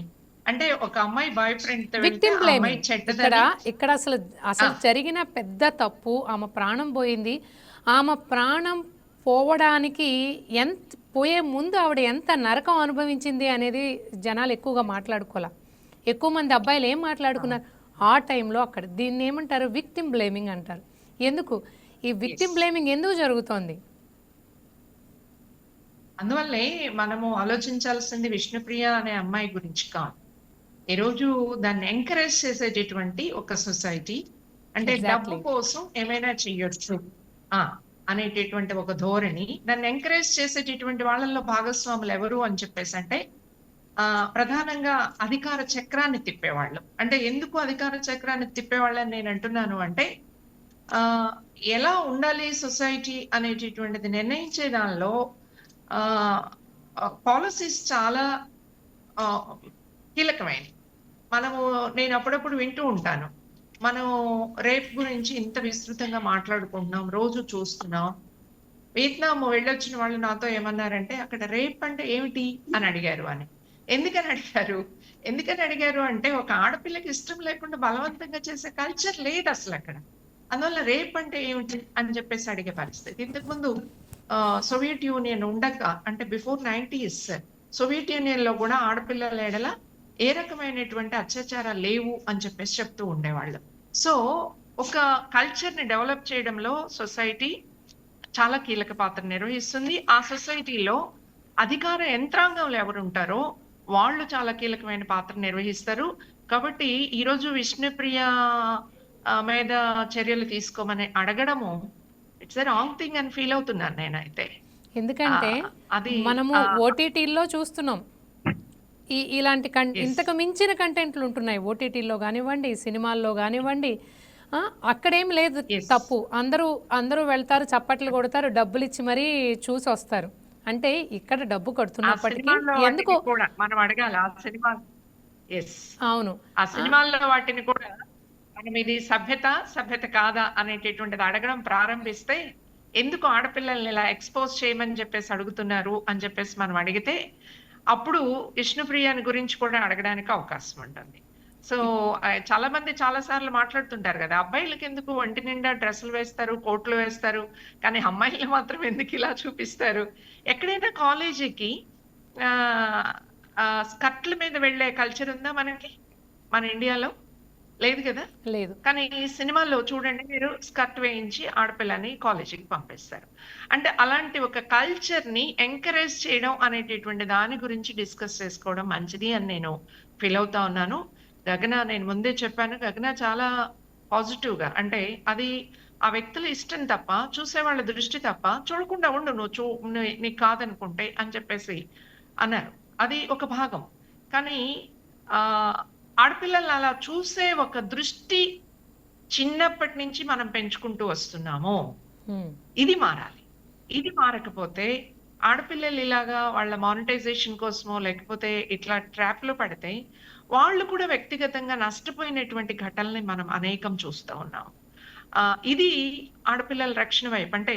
అంటే ఒక అమ్మాయి బాయ్ ఫ్రెండ్‌తో వెళ్తే విక్టిమ్ ఆ అమ్మాయి బ్లేమింగ్. ఇక్కడ చెడ్డదని ఇక్కడ అసలు ఆ! అసలు జరిగిన పెద్ద తప్పు ఆమె ప్రాణం పోయింది. ఆమె ప్రాణం పోవడానికి పోయే ముందు ఆవిడ ఎంత నరకం అనుభవించింది అనేది జనాలు ఎక్కువగా మాట్లాడుకోలా. ఎక్కువ మంది అబ్బాయిలు ఏం మాట్లాడుకున్నారు? ఆ టైంలో అక్కడ దీన్ని ఏమంటారు? విక్టిమ్ బ్లేమింగ్ అంటారు. ఎందుకు? ఈ యెస్. విక్టిమ్ బ్లేమింగ్ ఎందుకు జరుగుతోంది? అందువల్లే మనము ఆలోచించాల్సింది 'విష్ణుప్రియ' అనే అమ్మాయి గురించి కాదు. ఈరోజు దాన్ని ఎంకరేజ్ చేసేటటువంటి ఒక సొసైటీ. అంటే డబ్బు ఎగ్జాక్ట్‌లీ. కోసం ఏమైనా చెయ్యొచ్చు. ఆ! అనేటటువంటి ఒక ధోరణి. దాన్ని ఎంకరేజ్ చేసేటటువంటి వాళ్ళలో భాగస్వాములు ఎవరు అని చెప్పేసంటే ప్రధానంగా అధికార చక్రాన్ని తిప్పేవాళ్ళు. అంటే ఎందుకు అధికార చక్రాన్ని తిప్పేవాళ్ళని నేను అంటున్నాను అంటే ఆహ్, ఎలా ఉండాలి సొసైటీ అనేటటువంటిది నిర్ణయించే దానిలో ఆహ్, పాలిసీస్ చాలా ఆహ్, కీలకమైనవి. నేను అప్పుడప్పుడు వింటూ ఉంటాను. మనం రేప్ గురించి ఇంత విస్తృతంగా మాట్లాడుకుంటున్నాం. రోజు చూస్తున్నాం. వియత్నాం వెళ్ళొచ్చిన వాళ్ళు నాతో ఏమన్నారంటే, "అక్కడ రేప్ అంటే ఏమిటి?" అని అడిగారు అని. ఎందుకని అడిగారు? ఎందుకని అడిగారు అంటే, ఒక ఆడపిల్లకి ఇష్టం లేకుండా బలవంతంగా చేసే కల్చర్ లేదసలక్కడ. అందువల్ల రేప్ అంటే ఏమిటి? అని చెప్పేసి అడిగే పరిస్థితి. ఇంతకుముందు సోవియట్ యూనియన్ ఉండక అంటే బిఫోర్ 90స్ సోవియట్ యూనియన్‌లో గూడా ఆడపిల్లల ఎడల ఏ రకమైనటువంటి అత్యాచారాలు లేవు అని చెప్పేసి చెప్తూ ఉండేవాళ్ళు. సో, ఒక కల్చర్‌ని డెవలప్ చేయడంలో సొసైటీ చాలా కీలక పాత్ర నిర్వహిస్తుంది. ఆ సొసైటీలో అధికార యంత్రాంగంలో ఎవరుంటారో వాళ్ళు చాలా కీలకమైన పాత్ర నిర్వహిస్తారు. కాబట్టి ఈరోజు విష్ణుప్రియ మీద చర్యలు తీసుకోమని అడగడము ఇట్స్ ఎ రాంగ్ థింగ్ అని ఫీల్ అవుతున్నాను నేనైతే. ఎందుకంటే అది మనము ఓటీటీల్లో చూస్తున్నాం. ఇలాంటి యెస్. ఇంతకు మించిన కంటెంట్లు ఉంటున్నాయి. ఓటీటీలో గానివ్వండి, సినిమాల్లో గానివ్వండి. అక్కడేం లేదు యెస్. తప్పు. అందరూ వెళ్తారు, చప్పట్లు కొడతారు, డబ్బులిచ్చి మరీ చూసొస్తారు. అంటే ఇక్కడ డబ్బు ఆ కడుతున్నప్పటికీ సినిమాల్లో ఎందుకో వాటిని కూడా మనం అడగాలి. ఆ సినిమా యెస్. అవును. ఆ ఆ! సినిమాల్లో వాటిని కూడా మనం ఇది సభ్యత, సభ్యత కాదా అనేటటువంటిది అడగడం ప్రారంభిస్తే ఎందుకు ఆడపిల్లల్ని ఇలా ఎక్స్పోజ్ చేయమని చెప్పేసి అడుగుతున్నారు అని చెప్పేసి మనం అడిగితే అప్పుడు విష్ణుప్రియని గురించి కూడా అడగడానికి అవకాశం ఉంటుంది. సో చాలా మంది చాలా సార్లు మాట్లాడుతుంటారు కదా, అబ్బాయిలకి ఎందుకు ఒంటి నిండా డ్రెస్సులు వేస్తారు, కోట్లు వేస్తారు, కానీ అమ్మాయిలు మాత్రం ఎందుకు ఇలా చూపిస్తారు? ఎక్కడైనా కాలేజీకి స్కర్ట్ల మీద వెళ్ళే కల్చర్ ఉందా మనకి మన ఇండియాలో? లేదు కదా. లేదు. కానీ ఈ సినిమాల్లో చూడండి మీరు, స్కర్ట్ వేయించి ఆడపిల్లని కాలేజీకి పంపిస్తారు. అంటే అలాంటి ఒక కల్చర్ ని ఎంకరేజ్ చేయడం అనేటటువంటి దాని గురించి డిస్కస్ చేసుకోవడం మంచిది అని నేను ఫీల్ అవుతా ఉన్నాను. గగన, నేను ముందే చెప్పాను, గగన చాలా పాజిటివ్ గా, అంటే అది ఆ వ్యక్తుల ఇష్టం తప్ప, చూసే వాళ్ళ దృష్టి తప్ప, చూడకుండా ఉండు నీకు కాదనుకుంటే అని చెప్పేసి అన్నారు. అది ఒక భాగం. కానీ ఆ ఆడపిల్లల్ని అలా చూసే ఒక దృష్టి చిన్నప్పటి నుంచి మనం పెంచుకుంటూ వస్తున్నాము. ఇది మారాలి. ఇది మారకపోతే ఆడపిల్లలు ఇలాగా వాళ్ళ మానిటైజేషన్ కోసమో లేకపోతే ఇట్లా ట్రాప్ లో పడితే వాళ్ళు కూడా వ్యక్తిగతంగా నష్టపోయినటువంటి ఘటనల్ని మనం అనేకం చూస్తూ ఉన్నాం. ఇది ఆడపిల్లల రక్షణ వైపు, అంటే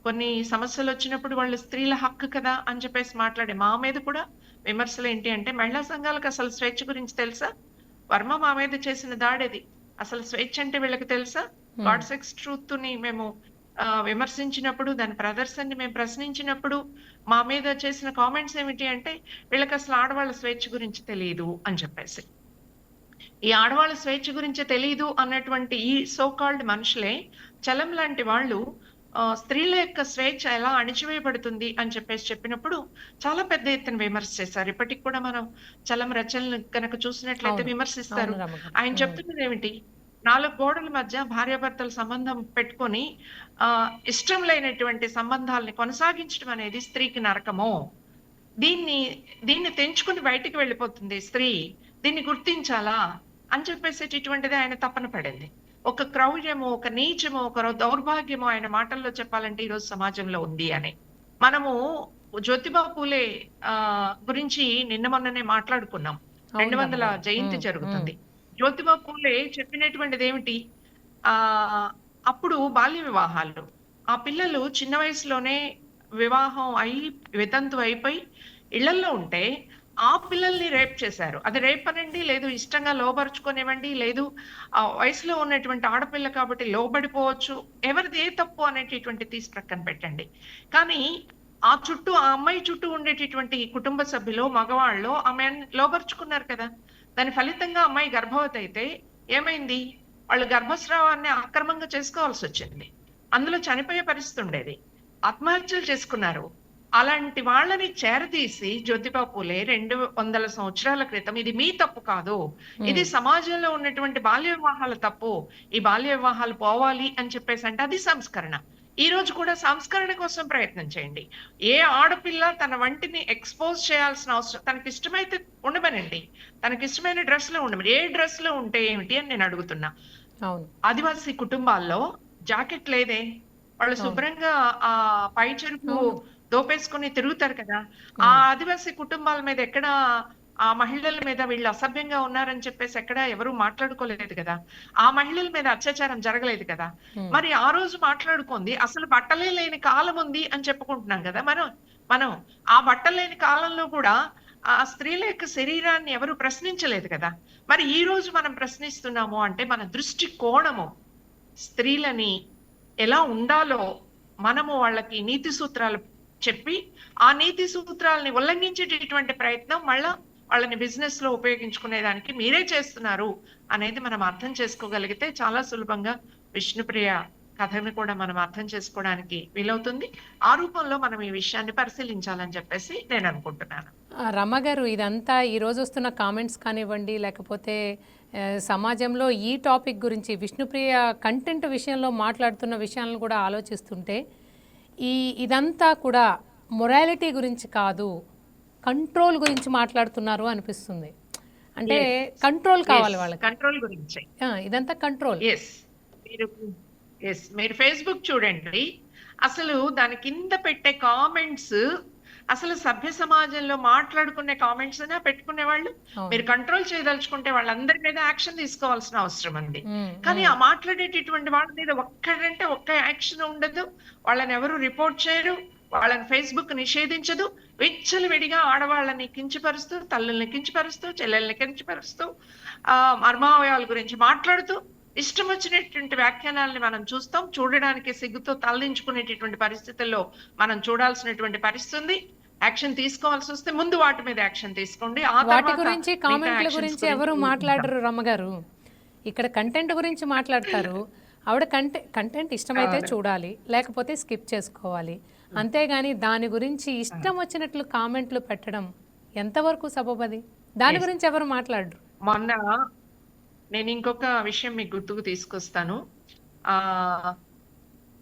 కొన్ని సమస్యలు వచ్చినప్పుడు వాళ్ళు స్త్రీల హక్కు కదా అని చెప్పేసి మాట్లాడే మా మీద కూడా విమర్శలు ఏంటి అంటే, మహిళా సంఘాలకు అసలు స్వేచ్ఛ గురించి తెలుసా? వర్మ మా మీద చేసిన దాడేది. అసలు స్వేచ్ఛ అంటే వీళ్ళకి తెలుసా? గాడ్ సెక్స్ ట్రూత్ ని మేము విమర్శించినప్పుడు, దాని ప్రదర్శనని మేము ప్రశ్నించినప్పుడు మా మీద చేసిన కామెంట్స్ ఏమిటి అంటే, వీళ్ళకి అసలు ఆడవాళ్ళ స్వేచ్ఛ గురించి తెలియదు అని చెప్పేసి. ఈ ఆడవాళ్ళ స్వేచ్ఛ గురించి తెలియదు అన్నటువంటి ఈ సో కాల్డ్ మనుషులే చలం లాంటి వాళ్ళు స్త్రీల యొక్క స్వేచ్ఛ ఎలా అణిచివేయబడుతుంది అని చెప్పేసి చెప్పినప్పుడు చాలా పెద్ద ఎత్తున విమర్శ చేశారు. ఇప్పటికి కూడా మనం చలం రచనలు కనుక చూసినట్లయితే విమర్శిస్తారు. ఆయన చెప్తున్నది ఏమిటి? 4 గోడల మధ్య భార్యాభర్తల సంబంధం పెట్టుకొని ఇష్టం లేనటువంటి సంబంధాలని కొనసాగించడం అనేది స్త్రీకి నరకము. దీన్ని తెంచుకుని బయటికి వెళ్ళిపోతుంది స్త్రీ, దీన్ని గుర్తించాలా అని చెప్పేసి ఇటువంటిది ఆయన తపన పడింది. ఒక క్రౌర్యము, ఒక నీచము, ఒక దౌర్భాగ్యము ఆయన మాటల్లో చెప్పాలంటే ఈరోజు సమాజంలో ఉంది అని. మనము జ్యోతిబా పూలే గురించి నిన్న మొన్ననే మాట్లాడుకున్నాం. 200వ జయంతి జరుగుతుంది. జ్యోతిబా పూలే చెప్పినటువంటిది ఏమిటి? అప్పుడు బాల్య వివాహాలు, ఆ పిల్లలు చిన్న వయసులోనే వివాహం అయి వితంతు అయిపోయి ఇళ్లల్లో ఉంటే ఆ పిల్లల్ని రేప్ చేశారు. అది రేప్ అనండి, లేదు ఇష్టంగా లోబరుచుకునేవ్వండి, లేదు ఆ వయసులో ఉన్నటువంటి ఆడపిల్ల కాబట్టి లోబడిపోవచ్చు, ఎవరిది ఏ తప్పు అనేటటువంటి తీసి ప్రక్కన పెట్టండి. కానీ ఆ అమ్మాయి చుట్టూ ఉండేటటువంటి కుటుంబ సభ్యులు, మగవాళ్ళు ఆమె లోబరుచుకున్నారు కదా. దాని ఫలితంగా అమ్మాయి గర్భవతి అయితే ఏమైంది? వాళ్ళు గర్భస్రావాన్ని అక్రమంగా చేసుకోవాల్సి వచ్చింది. అందులో చనిపోయే పరిస్థితి ఉండేది. ఆత్మహత్యలు చేసుకున్నారు. అలాంటి వాళ్ళని చేరదీసి జ్యోతిబా పూలే 200 సంవత్సరాల క్రితం, ఇది మీ తప్పు కాదు, ఇది సమాజంలో ఉన్నటువంటి బాల్య వివాహాల తప్పు, ఈ బాల్య వివాహాలు పోవాలి అని చెప్పేసి అంటే అది సంస్కరణ. ఈ రోజు కూడా సంస్కరణ కోసం ప్రయత్నం చేయండి. ఏ ఆడపిల్ల తన వంటిని ఎక్స్పోజ్ చేయాల్సిన అవసరం, తనకి ఇష్టమైతే ఉండమనండి, తనకి ఇష్టమైన డ్రెస్ లో ఉండమని. ఏ డ్రెస్ లో ఉంటే ఏమిటి అని నేను అడుగుతున్నా. ఆదివాసీ కుటుంబాల్లో జాకెట్ లేదే, వాళ్ళు శుభ్రంగా ఆ పై చెరుపు దోపేసుకుని తిరుగుతారు కదా. ఆ ఆదివాసీ కుటుంబాల మీద ఎక్కడ, ఆ మహిళల మీద వీళ్ళు అసభ్యంగా ఉన్నారని చెప్పేసి ఎక్కడ ఎవరు మాట్లాడుకోలేదు కదా. ఆ మహిళల మీద అత్యాచారం జరగలేదు కదా. మరి ఆ రోజు మాట్లాడుకుంది అసలు బట్టలే లేని కాలం ఉంది అని చెప్పుకుంటున్నాం కదా. మనం ఆ బట్టలు లేని కాలంలో కూడా ఆ స్త్రీల యొక్క శరీరాన్ని ఎవరు ప్రశ్నించలేదు కదా. మరి ఈ రోజు మనం ప్రశ్నిస్తున్నాము అంటే మన దృష్టి కోణము స్త్రీలని ఎలా ఉండాలో మనము వాళ్ళకి నీతి సూత్రాలు చెప్పి ఆ నీతి సూత్రాలని ఉల్లంఘించేటటువంటి ప్రయత్నం మళ్ళా వాళ్ళని బిజినెస్ లో ఉపయోగించుకునేదానికి మీరే చేస్తున్నారు అనేది మనం అర్థం చేసుకోగలిగితే చాలా సులభంగా విష్ణుప్రియ కథను కూడా మనం అర్థం చేసుకోవడానికి వీలవుతుంది. ఆ రూపంలో మనం ఈ విషయాన్ని పరిశీలించాలని చెప్పేసి నేను అనుకుంటున్నాను. రమ గారు, ఇదంతా ఈ రోజు వస్తున్న కామెంట్స్ కానివ్వండి, లేకపోతే సమాజంలో ఈ టాపిక్ గురించి విష్ణుప్రియ కంటెంట్ విషయంలో మాట్లాడుతున్న విషయాలను కూడా ఆలోచిస్తుంటే ఇదంతా కూడా మొరాలిటీ గురించి కాదు, కంట్రోల్ గురించి మాట్లాడుతున్నారు అనిపిస్తుంది. అంటే కంట్రోల్ కావాలి వాళ్ళకి, కంట్రోల్ గురించి ఇదంతా కంట్రోల్. మీరు ఫేస్బుక్ చూడండి, అసలు దాని కింద పెట్టే కామెంట్స్ అసలు సభ్య సమాజంలో మాట్లాడుకునే కామెంట్స్ అయినా పెట్టుకునే వాళ్ళు. అవును. మీరు కంట్రోల్ చేయదలుచుకుంటే వాళ్ళందరి మీద యాక్షన్ తీసుకోవాల్సిన అవసరం ఉంది. కానీ ఆ మాట్లాడేటటువంటి వాళ్ళ మీద ఒక్కడంటే ఒక్క యాక్షన్ ఉండదు. వాళ్ళని ఎవరు రిపోర్ట్ చేయరు. వాళ్ళని ఫేస్‌బుక్ నిషేధించదు. విచ్చలవిడిగా ఆడవాళ్ళని కించపరుస్తూ, తల్లుల్ని కించపరుస్తూ, చెల్లెల్ని కించపరుస్తూ, మర్మావయవాల గురించి మాట్లాడుతూ, ఇష్టం వచ్చినటువంటి వ్యాఖ్యానాల్ని మనం చూస్తాం. చూడడానికి సిగ్గుతో తలదించుకునేటటువంటి పరిస్థితుల్లో మనం చూడాల్సినటువంటి పరిస్థితి ఉంది. యాక్షన్ తీసుకోవాల్సొస్తే ముందు వాటి మీద యాక్షన్ తీసుకోండి. ఆ వాటి తర్వాత గురించి మిగతా కామెంట్ల యాక్షన్స్ గురించి గురించి ఎవరు ఊరుకుంటాం. మాట్లాడరు రమ్మగారు. ఇక్కడ కంటెంట్ గురించి మాట్లాడతారు. ఆవిడ కంటెంట్ ఇష్టమైతే అవును. చూడాలి, లేకపోతే స్కిప్ చేసుకోవాలి. అంతేగాని దాని గురించి ఇష్టం వచ్చినట్లు కామెంట్లు పెట్టడం ఎంతవరకు సబబది? దాని Yes. గురించి ఎవరు మాట్లాడరు. మొన్న నేను ఇంకొక విషయం మీకు గుర్తుకు తీసుకొస్తాను. ఆహ్,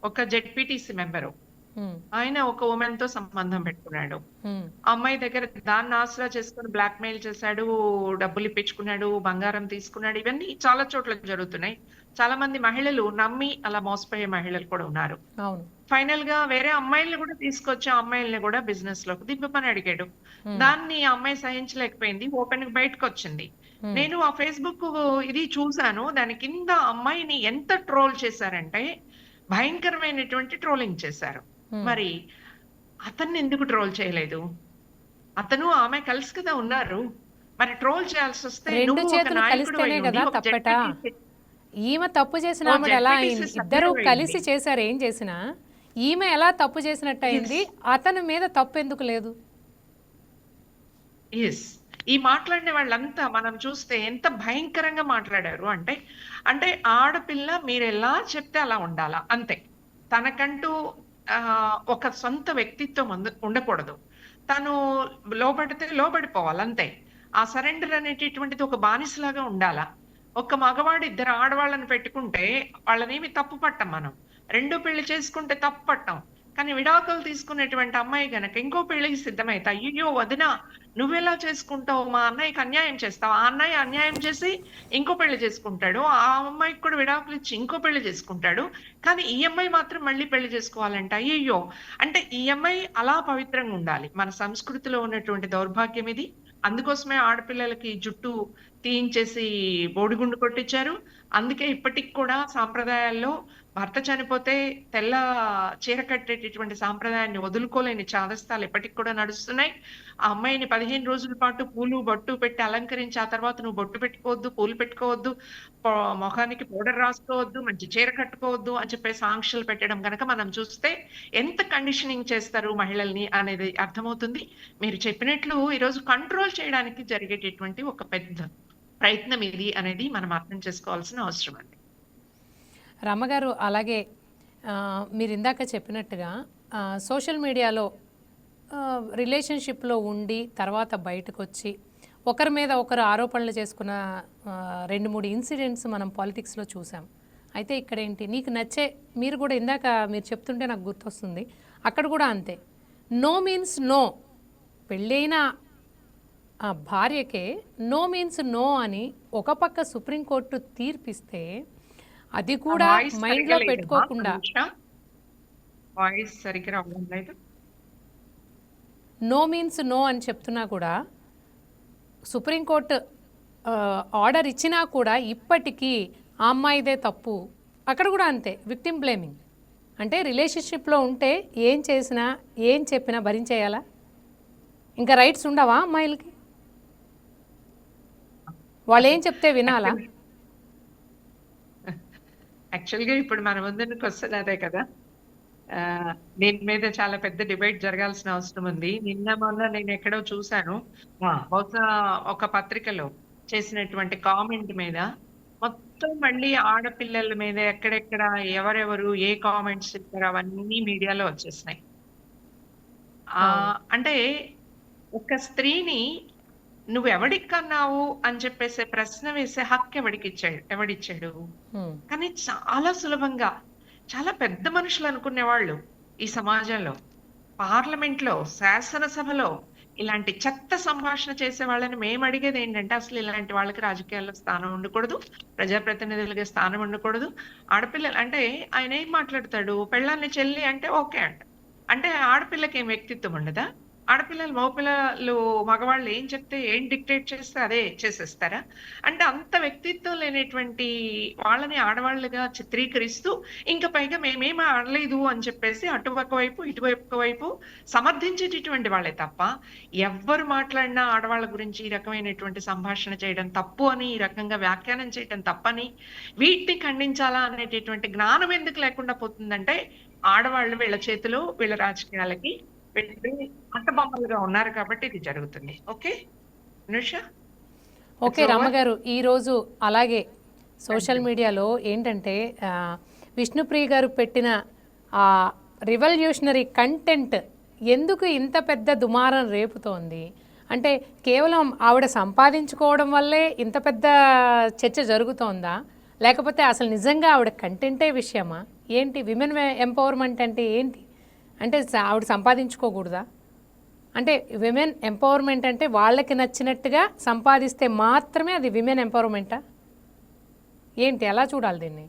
ఒక జెడ్పీటీసీ మెంబరు. హ్మ్. ఆయన ఒక వుమెన్ తో సంబంధం పెట్టుకున్నాడు. హ్మ్. ఆ అమ్మాయి దగ్గర దాన్ని ఆసరా చేసుకొని బ్లాక్‌మెయిల్ చేశాడు, డబ్బులు ఇప్పించుకున్నాడు, బంగారం తీసుకున్నాడు. ఇవన్నీ చాలా చోట్ల జరుగుతున్నాయి. చాలా మంది మహిళలు నమ్మి అలా మోసపోయే మహిళలు కూడా ఉన్నారు. అవును. ఫైనల్‌గా వేరే అమ్మాయిల్ని కూడా తీసుకొచ్చి ఆ అమ్మాయిల్ని కూడా బిజినెస్‌లోకి దింపమని అడిగాడు. హ్మ్. దాన్ని ఆ అమ్మాయి సహించలేకపోయింది. ఓపెన్‌గా బయటకొచ్చింది. హ్మ్. నేను ఆ ఫేస్‌బుక్ ఇది చూసాను. దాని కింద అమ్మాయిని ఎంత ట్రోల్ చేశారంటే భయంకరమైనటువంటి ట్రోలింగ్ చేశారు. హ్మ్. మరి అతన్ని ఎందుకు ట్రోల్ చేయలేదు? అతను ఆమె కలిసి కదా ఉన్నారు. మరి ట్రోల్ చేయాల్సొస్తే 2 నువ్వు ఒక చేతులు నాయకుడివై కలిస్తేనే ఉండి కదా ఒక తప్పట. జెడ్పీటీసీ ఈమె తప్పు చేసిన ఓ ఆవిడ ఎలా జెడ్పీటీసీ అయింది? ఇద్దరు సభ్యుడివై కలిసి ఉండి చేశారు ఏం చేసినా. ఈమె ఎలా తప్పు చేసినట్టు అయింది? యెస్. అతని మీద తప్పు ఎందుకు లేదు? యెస్. ఈ మాట్లాడిన వాళ్ళంతా మనం చూస్తే ఎంత భయంకరంగా మాట్లాడారు అంటే, అంటే ఆడపిల్ల మీరెలా చెప్తే అలా ఉండాలా అంతే. తనకంటూ ఒక సొంత వ్యక్తిత్వం ఉండకూడదు. తను లోబడితే లోబడిపోవాలి అంతే. ఆ సరెండర్ అనేటటువంటిది ఒక బానిసలాగా ఉండాలా. ఒక మగవాడు ఇద్దరు ఆడవాళ్ళని పెట్టుకుంటే వాళ్ళనేమి తప్పు పట్టం మనం. రెండో పెళ్లి చేసుకుంటే తప్పు పట్టం. కానీ విడాకులు తీసుకునేటువంటి అమ్మాయి గనక ఇంకో పెళ్లికి సిద్ధమైతే, అయ్యయ్యో! వదినా నువ్వెలా చేసుకుంటావు? మా అన్నయ్యకి అన్యాయం చేస్తావా? ఆ అన్నయ్య అన్యాయం చేసి ఇంకో పెళ్లి చేసుకుంటాడు. ఆ అమ్మాయికి కూడా విడాకులు ఇచ్చి ఇంకో పెళ్లి చేసుకుంటాడు. కానీ ఈ అమ్మాయి మాత్రం మళ్ళీ పెళ్లి చేసుకోవాలంటే అయ్యయ్యో! అంటే ఈ అమ్మాయి అలా పవిత్రంగా ఉండాలి. మన సంస్కృతిలో ఉన్నటువంటి దౌర్భాగ్యం ఇది. అందుకోసమే ఆడపిల్లలకి జుట్టు తీయించేసి బోడిగుండు కొట్టించారు. అందుకే ఇప్పటికి కూడా సాంప్రదాయాల్లో భర్త చనిపోతే తెల్ల చీర కట్టేటటువంటి సాంప్రదాయాన్ని వదులుకోలేని చాదస్తాలు ఇప్పటికి కూడా నడుస్తున్నాయి. ఆ అమ్మాయిని 15 రోజుల పాటు పూలు, బొట్టు పెట్టి అలంకరించి, ఆ తర్వాత నువ్వు బొట్టు పెట్టుకోవద్దు, పూలు పెట్టుకోవద్దు, పొ మొఖానికి పౌడర్ రాసుకోవద్దు, మంచి చీర కట్టుకోవద్దు అని చెప్పేసి ఆంక్షలు పెట్టడం గనక మనం చూస్తే ఎంత కండిషనింగ్ చేస్తారు మహిళల్ని అనేది అర్థమవుతుంది. మీరు చెప్పినట్లు ఈరోజు కంట్రోల్ చేయడానికి జరిగేటటువంటి ఒక పెద్ద ప్రయత్నం ఇది అనేది మనం అర్థం చేసుకోవాల్సిన అవసరం అండి. రమ్మగారు అలాగే మీరు ఇందాక చెప్పినట్టుగా సోషల్ మీడియాలో రిలేషన్షిప్లో ఉండి తర్వాత బయటకు వచ్చి ఒకరి మీద ఒకరు ఆరోపణలు చేసుకున్న 2-3 ఇన్సిడెంట్స్ మనం పాలిటిక్స్లో చూసాం. అయితే ఇక్కడ ఏంటి నీకు నచ్చే మీరు కూడా ఇందాక మీరు చెప్తుంటే నాకు గుర్తొస్తుంది. అక్కడ కూడా అంతే. No means no. పెళ్ళైన ఆ భార్యకే నో మీన్స్ నో అని ఒక పక్క సుప్రీంకోర్టు తీర్పిస్తే అది కూడా వాయిస్ సరిగ్గా మైండ్లో లేదమ్మా. పెట్టుకోకుండా వాయిస్ సరిగ్గా రావడం లేదు. నో మీన్స్ నో అని చెప్తున్నా కూడా సుప్రీంకోర్టు ఆర్డర్ ఇచ్చినా కూడా ఇప్పటికీ ఆ అమ్మాయిదే తప్పు. అక్కడ కూడా అంతే విక్టిమ్ బ్లేమింగ్. అంటే రిలేషన్షిప్లో ఉంటే ఏం చేసినా ఏం చెప్పినా భరించేయాలా? ఇంకా రైట్స్ ఉండవా అమ్మాయిలకి? వాళ్ళు ఏం చెప్తే వినాలా? యాక్చువల్‌గా ఇప్పుడు మన ముందున్న క్వెషన్ అదే కదా! దీని మీద చాలా పెద్ద డిబేట్ జరగాల్సిన అవసరం ఉంది. నిన్న మొన్న నేను ఎక్కడో చూసాను. బహుశా ఒక పత్రికలో చేసినటువంటి కామెంట్ మీద మొత్తం మళ్ళీ ఆడపిల్లల మీద ఎక్కడెక్కడ ఎవరెవరు ఏ కామెంట్స్ చెప్పారో అవన్నీ మీడియాలో వచ్చేసినాయి. అంటే ఒక స్త్రీని నువ్వెవడికి కన్నావు అని చెప్పేసే ప్రశ్న వేసే హక్కు ఎవడిచ్చాడు? కానీ చాలా సులభంగా చాలా పెద్ద మనుషులు అనుకునేవాళ్ళు ఈ సమాజంలో, పార్లమెంట్‌లో, శాసనసభలో ఇలాంటి చెత్త సంభాషణ చేసే వాళ్ళని మేము అడిగేది ఏంటంటే అసలు ఇలాంటి వాళ్ళకి రాజకీయాల్లో స్థానం ఉండకూడదు. ప్రజాప్రతినిధులుగా స్థానం ఉండకూడదు. ఆడపిల్లలు అంటే ఆయన ఏం మాట్లాడతాడు? పెళ్ళాన్ని చెల్లి అంటే ఓకే అంట. అంటే ఆడపిల్లకి ఏం వ్యక్తిత్వం ఉండదా? మగపిల్లలు, మగవాళ్ళు ఏం చెప్తే, ఏం డిక్టేట్ చేస్తే అదే చేసేస్తారా? అంటే అంత వ్యక్తిత్వం లేనటువంటి వాళ్ళని ఆడవాళ్ళుగా చిత్రీకరిస్తూ, ఇంక పైగా మేమేం ఆడలేదు అని చెప్పేసి అటుపక్క వైపు, ఇటువైపు వైపు సమర్థించేటటువంటి వాళ్ళే తప్ప, ఎవ్వరు మాట్లాడినా ఆడవాళ్ళ గురించి ఈ రకమైనటువంటి సంభాషణ చేయడం తప్పు అని, ఈ రకంగా వ్యాఖ్యానం చేయడం తప్పని, వీటిని ఖండించాలా అనేటటువంటి జ్ఞానం ఎందుకు లేకుండా పోతుందంటే, ఆడవాళ్ళు వీళ్ళ చేతిలో, వీళ్ళ రాజకీయాలకి పెట్టి అట్టబొమ్మలుగా ఉన్నారు కాబట్టి ఇది జరుగుతుంది. ఓకే అనుష, ఓకే రమ్మగారు, ఈరోజు అలాగే సోషల్ మీడియాలో ఏంటంటే విష్ణుప్రియ గారు పెట్టిన ఆ రివల్యూషనరీ కంటెంట్ ఎందుకు ఇంత పెద్ద దుమారం రేపుతోంది అంటే కేవలం ఆవిడ సంపాదించుకోవడం వల్లే ఇంత పెద్ద చర్చ జరుగుతోందా, లేకపోతే అసలు నిజంగా ఆవిడ కంటెంటే విషయమా ఏంటి? విమెన్ ఎంపవర్మెంట్ అంటే ఏంటి? అంటే ఆవిడ సంపాదించుకోకూడదా? అంటే విమెన్ ఎంపవర్మెంట్ అంటే వాళ్ళకి నచ్చినట్టుగా సంపాదిస్తే మాత్రమే అది విమెన్ ఎంపవర్మెంటా ఏంటి? ఎలా చూడాలి దీన్ని?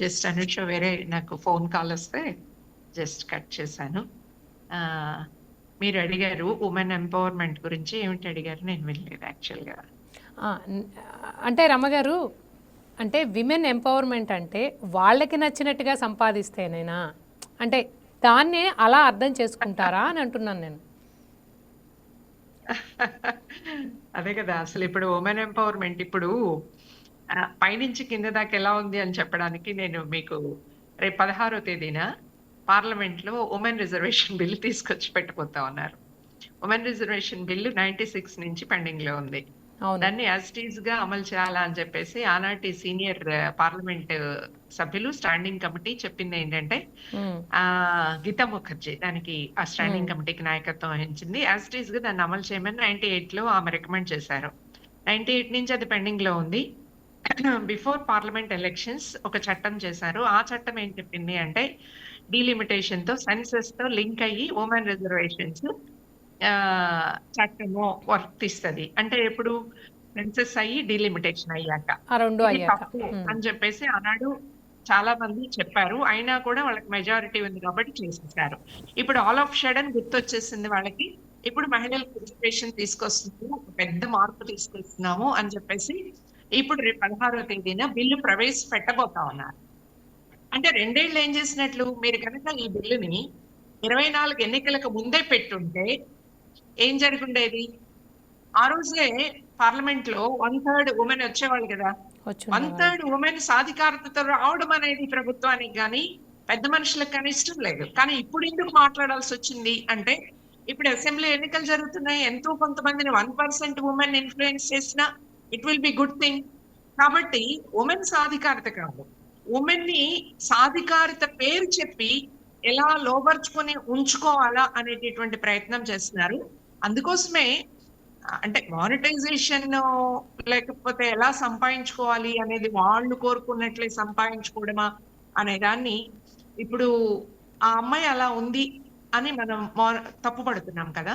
జస్ట్ అనుష, వేరే నాకు ఫోన్ కాల్ వస్తే జస్ట్ కట్ చేశాను. మీరు అడిగారు ఉమెన్ ఎంపవర్మెంట్ గురించి, ఏమిటి అడిగారు? నేను వినలేదు యాక్చువల్గా. అంటే రమ్మగారు, అంటే విమెన్ ఎంపవర్మెంట్ అంటే వాళ్ళకి నచ్చినట్టుగా సంపాదిస్తేనేనా, అంటే దాన్నే అలా అర్థం చేసుకుంటారా అని అంటున్నాను నేను. అదే కదా అసలు ఇప్పుడు ఉమెన్ ఎంపవర్మెంట్ ఇప్పుడు పైనుంచి కింద దాకా ఎలా ఉంది అని చెప్పడానికి నేను మీకు రేపు 16వ తేదీన పార్లమెంట్ లో ఉమెన్ రిజర్వేషన్ బిల్లు తీసుకొచ్చి పెట్టబోతా ఉన్నారు. ఉమెన్ రిజర్వేషన్ బిల్లు 96 నుంచి పెండింగ్ లో ఉంది. దాన్ని యాజ్ గా అమలు చేయాలా అని చెప్పేసి ఆనాటి సీనియర్ పార్లమెంట్ సభ్యులు స్టాండింగ్ కమిటీ చెప్పింది ఏంటంటే, గీతా ముఖర్జీ దానికి ఆ స్టాండింగ్ కమిటీకి నాయకత్వం వహించింది. యాజ్ గా దాన్ని అమలు చేయమని 98 లో ఆమె రికమెండ్ చేశారు. 98 నుంచి అది పెండింగ్ లో ఉంది. బిఫోర్ పార్లమెంట్ ఎలక్షన్స్ ఒక చట్టం చేశారు. ఆ చట్టం ఏం చెప్పింది అంటే, డీలిమిటేషన్ తో సెన్సెస్ తో లింక్ అయ్యి ఉమెన్ రిజర్వేషన్స్ చట్టము వర్తిస్తుంది. అంటే ఎప్పుడు సెన్సెస్ అయ్యి డీలిమిటేషన్ అయ్యాక తప్పు అని చెప్పేసి ఆనాడు చాలా మంది చెప్పారు. అయినా కూడా వాళ్ళకి మెజారిటీ ఉంది కాబట్టి చేసేసారు. ఇప్పుడు ఆల్ ఆఫ్ షడన్ గుర్తొచ్చేసింది వాళ్ళకి. ఇప్పుడు మహిళలకు రిజర్వేషన్ తీసుకొస్తున్నాము, ఒక పెద్ద మార్పు తీసుకొస్తున్నాము అని చెప్పేసి ఇప్పుడు రేపు 16వ తేదీన బిల్లు ప్రవేశపెట్టబోతా ఉన్నారు. అంటే 2 ఏళ్ళు ఏం చేసినట్లు? మీరు కనుక ఈ బిల్లుని 24 ఎన్నికలకు ముందే పెట్టుంటే ఏం జరుగుండేది? ఆ రోజే పార్లమెంట్ లో 1/3 ఉమెన్ వచ్చేవాళ్ళు కదా. 1/3 ఉమెన్ సాధికారతతో రావడం అనేది ప్రభుత్వానికి కానీ పెద్ద మనుషులకు కానీ ఇష్టం లేదు. కానీ ఇప్పుడు ఎందుకు మాట్లాడాల్సి వచ్చింది అంటే, ఇప్పుడు అసెంబ్లీ ఎన్నికలు జరుగుతున్నాయి. ఎంతో కొంతమందిని 1% ఉమెన్ ఇన్ఫ్లుయెన్స్ చేసినా it will be good thing. కాబట్టి ఉమెన్ సాధికారత కాదు, ఉమెన్ ని సాధికారత పేరు చెప్పి ఎలా లోబర్చుకొని ఉంచుకోవాలా అనేటటువంటి ప్రయత్నం చేస్తున్నారు. అందుకోసమే అంటే మానిటైజేషన్ లేకపోతే ఎలా సంపాదించుకోవాలి అనేది వాళ్ళు కోరుకున్నట్లే సంపాదించుకోవడమా అనే దాన్ని ఇప్పుడు ఆ అమ్మాయి అలా ఉంది అని మనం తప్పు పడుతున్నాం కదా.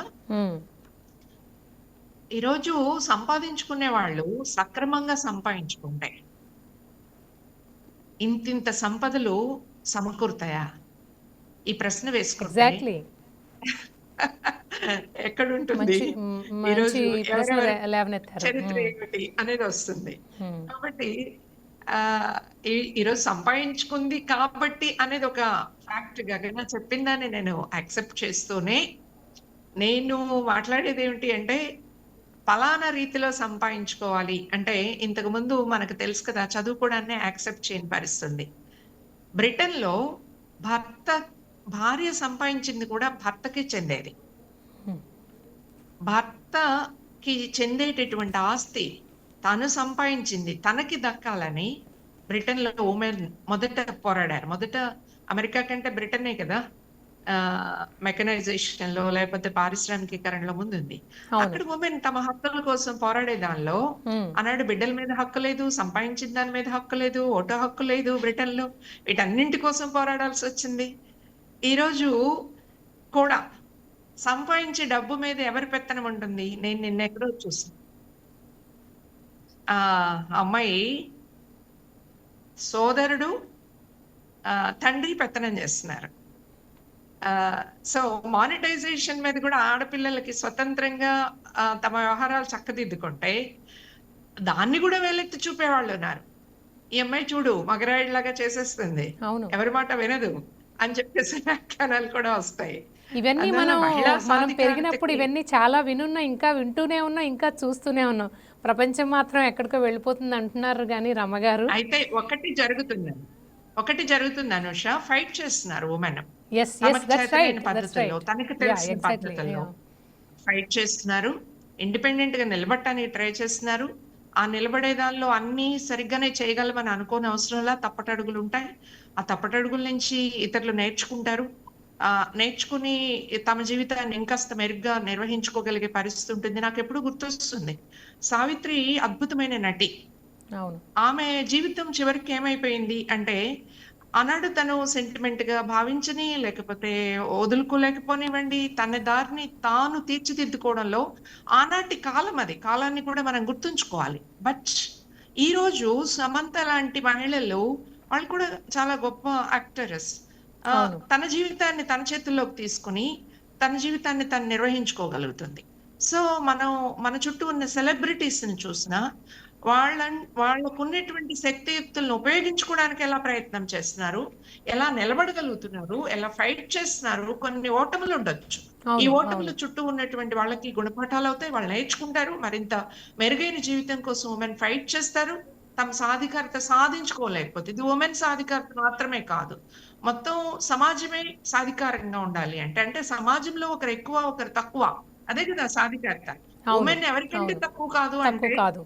ఈరోజు సంపాదించుకునే వాళ్ళు సక్రమంగా సంపాదించుకుంటే ఇంతింత సంపదలు సమకూరుతాయా? ఈ ప్రశ్న వేసుకుంటే ఎక్కడుంటుంది ఈరోజు చరిత్ర ఏమిటి అనేది వస్తుంది. కాబట్టి ఈరోజు సంపాదించుకుంది కాబట్టి అనేది ఒక ఫ్యాక్ట్ గగన చెప్పిందని నేను యాక్సెప్ట్ చేస్తూనే నేను మాట్లాడేది ఏమిటి అంటే, ఫలానా రీతిలో సంపాదించుకోవాలి అంటే ఇంతకు ముందు మనకు తెలుసు కదా, చదువుకోవడాన్ని యాక్సెప్ట్ చేయని పరిస్థితుంది. బ్రిటన్ లో భార్య సంపాదించింది కూడా భర్తకి చెందేది. భర్తకి చెందేటటువంటి ఆస్తి తను సంపాదించింది తనకి దక్కాలని బ్రిటన్ లో ఉమెన్ మొదట పోరాడారు. మొదట అమెరికా కంటే బ్రిటనే కదా మెకనైజేషన్ లో లేకపోతే పారిశ్రామికీకరణలో ముందుంది. అక్కడ ఉమెన్ తమ హక్కుల కోసం పోరాడే దానిలో ఆనాడు బిడ్డల మీద హక్కు లేదు, సంపాదించిన దాని మీద హక్కు లేదు, ఓటో హక్కు లేదు బ్రిటన్ లో. వీటన్నింటి కోసం పోరాడాల్సి వచ్చింది. ఈరోజు కూడా సంపాదించే డబ్బు మీద ఎవరి పెత్తనం ఉంటుంది? నేను నిన్న ఎక్కడో చూసాను, అమ్మాయి సోదరుడు తండ్రి పెత్తనం చేస్తున్నారు. సో మానిటైజేషన్ మీద కూడా ఆడపిల్లలకి స్వతంత్రంగా తమ వ్యవహారాలు చక్కదిద్దుకుంటే దాన్ని కూడా వేలెత్తి చూపేవాళ్ళు ఉన్నారు. ఈ అమ్మాయి చూడు మగరాయిలాగా చేసేస్తుంది, అవును. ఎవరి మాట వినదు అని చెప్పేసి వ్యాఖ్యానాలు కూడా వస్తాయి. ఇవన్నీ అందువల్ల మహిళా మనం పెరిగినప్పుడు సాధికారతకి ఇవన్నీ చాలా వినున్నాం, ఇంకా వింటూనే ఉన్నాం, ఇంకా చూస్తూనే ఉన్నాం. ప్రపంచం మాత్రం ఎక్కడికో వెళ్ళిపోతుంది అంటున్నారు కానీ రమ్మగారు. అయితే ఒకటి జరుగుతుంది అనుష, ఫైట్ చేస్తున్నారు ఉమెన్ ఎస్ ఎస్ తమకు దట్స్ చేతనైన రైట్, దట్స్ పద్ధతుల్లో, రైట్. తనకు యా తెలిసిన ఎగ్జాక్ట్లీ. పద్ధతుల్లో ఫైట్ చేస్తున్నారు. ఇండిపెండెంట్ గా నిలబడటానికి ట్రై చేస్తున్నారు. ఆ నిలబడే దానిలో అన్ని సరిగ్గానే చేయగలమని అనుకోని అవసరంలా తప్పటడుగులు ఉంటాయి. ఆ తప్పటడుగుల నుంచి ఇతరులు నేర్చుకుంటారు. నేర్చుకుని తమ జీవితాన్ని ఇంకాస్త మెరుగ్గా నిర్వహించుకోగలిగే పరిస్థితి ఉంటుంది. నాకు ఎప్పుడు గుర్తొస్తుంది, సావిత్రి అద్భుతమైన నటి. అవును. ఆమె జీవితం చివరికి ఏమైపోయింది అంటే, ఆనాడు తను సెంటిమెంట్ గా భావించని, లేకపోతే వదులుకోలేకపోనివ్వండి, తన దారిని తాను తీర్చిదిద్దుకోవడంలో ఆనాటి కాలం, అది కాలాన్ని కూడా మనం గుర్తుంచుకోవాలి. బట్ ఈ రోజు సమంత లాంటి మహిళలు, వాళ్ళు కూడా చాలా గొప్ప యాక్టర్స్, అవును. తన జీవితాన్ని తన చేతుల్లోకి తీసుకుని తన జీవితాన్ని తను నిర్వహించుకోగలుగుతుంది. సో మనం మన చుట్టూ ఉన్న సెలబ్రిటీస్ ని చూసినా వాళ్ళకు ఉన్నటువంటి శక్తియుక్తులను ఉపయోగించుకోవడానికి ఎలా ప్రయత్నం చేస్తున్నారు, ఎలా నిలబడగలుగుతున్నారు, ఎలా ఫైట్ చేస్తున్నారు. కొన్ని ఓటములు ఉండొచ్చు, ఈ అవును. ఓటముల అవును. చుట్టూ ఉన్నటువంటి వాళ్ళకి గుణపాఠాలు అవుతాయి, వాళ్ళు నేర్చుకుంటారు, మరింత మెరుగైన జీవితం కోసం ఉమెన్ ఫైట్ చేస్తారు, తమ సాధికారత సాధించుకోలేకపోతే. ఇది ఉమెన్ సాధికారత మాత్రమే కాదు, మొత్తం సమాజమే సాధికారంగా ఉండాలి అంటే, అంటే సమాజంలో ఒకరు ఎక్కువ ఒకరు తక్కువ, అదే కదా సాధికారత. అవును. ఉమెన్ ఎవరికంటే అవును. తక్కువ కాదు తక్కువ అంటే, కాదు.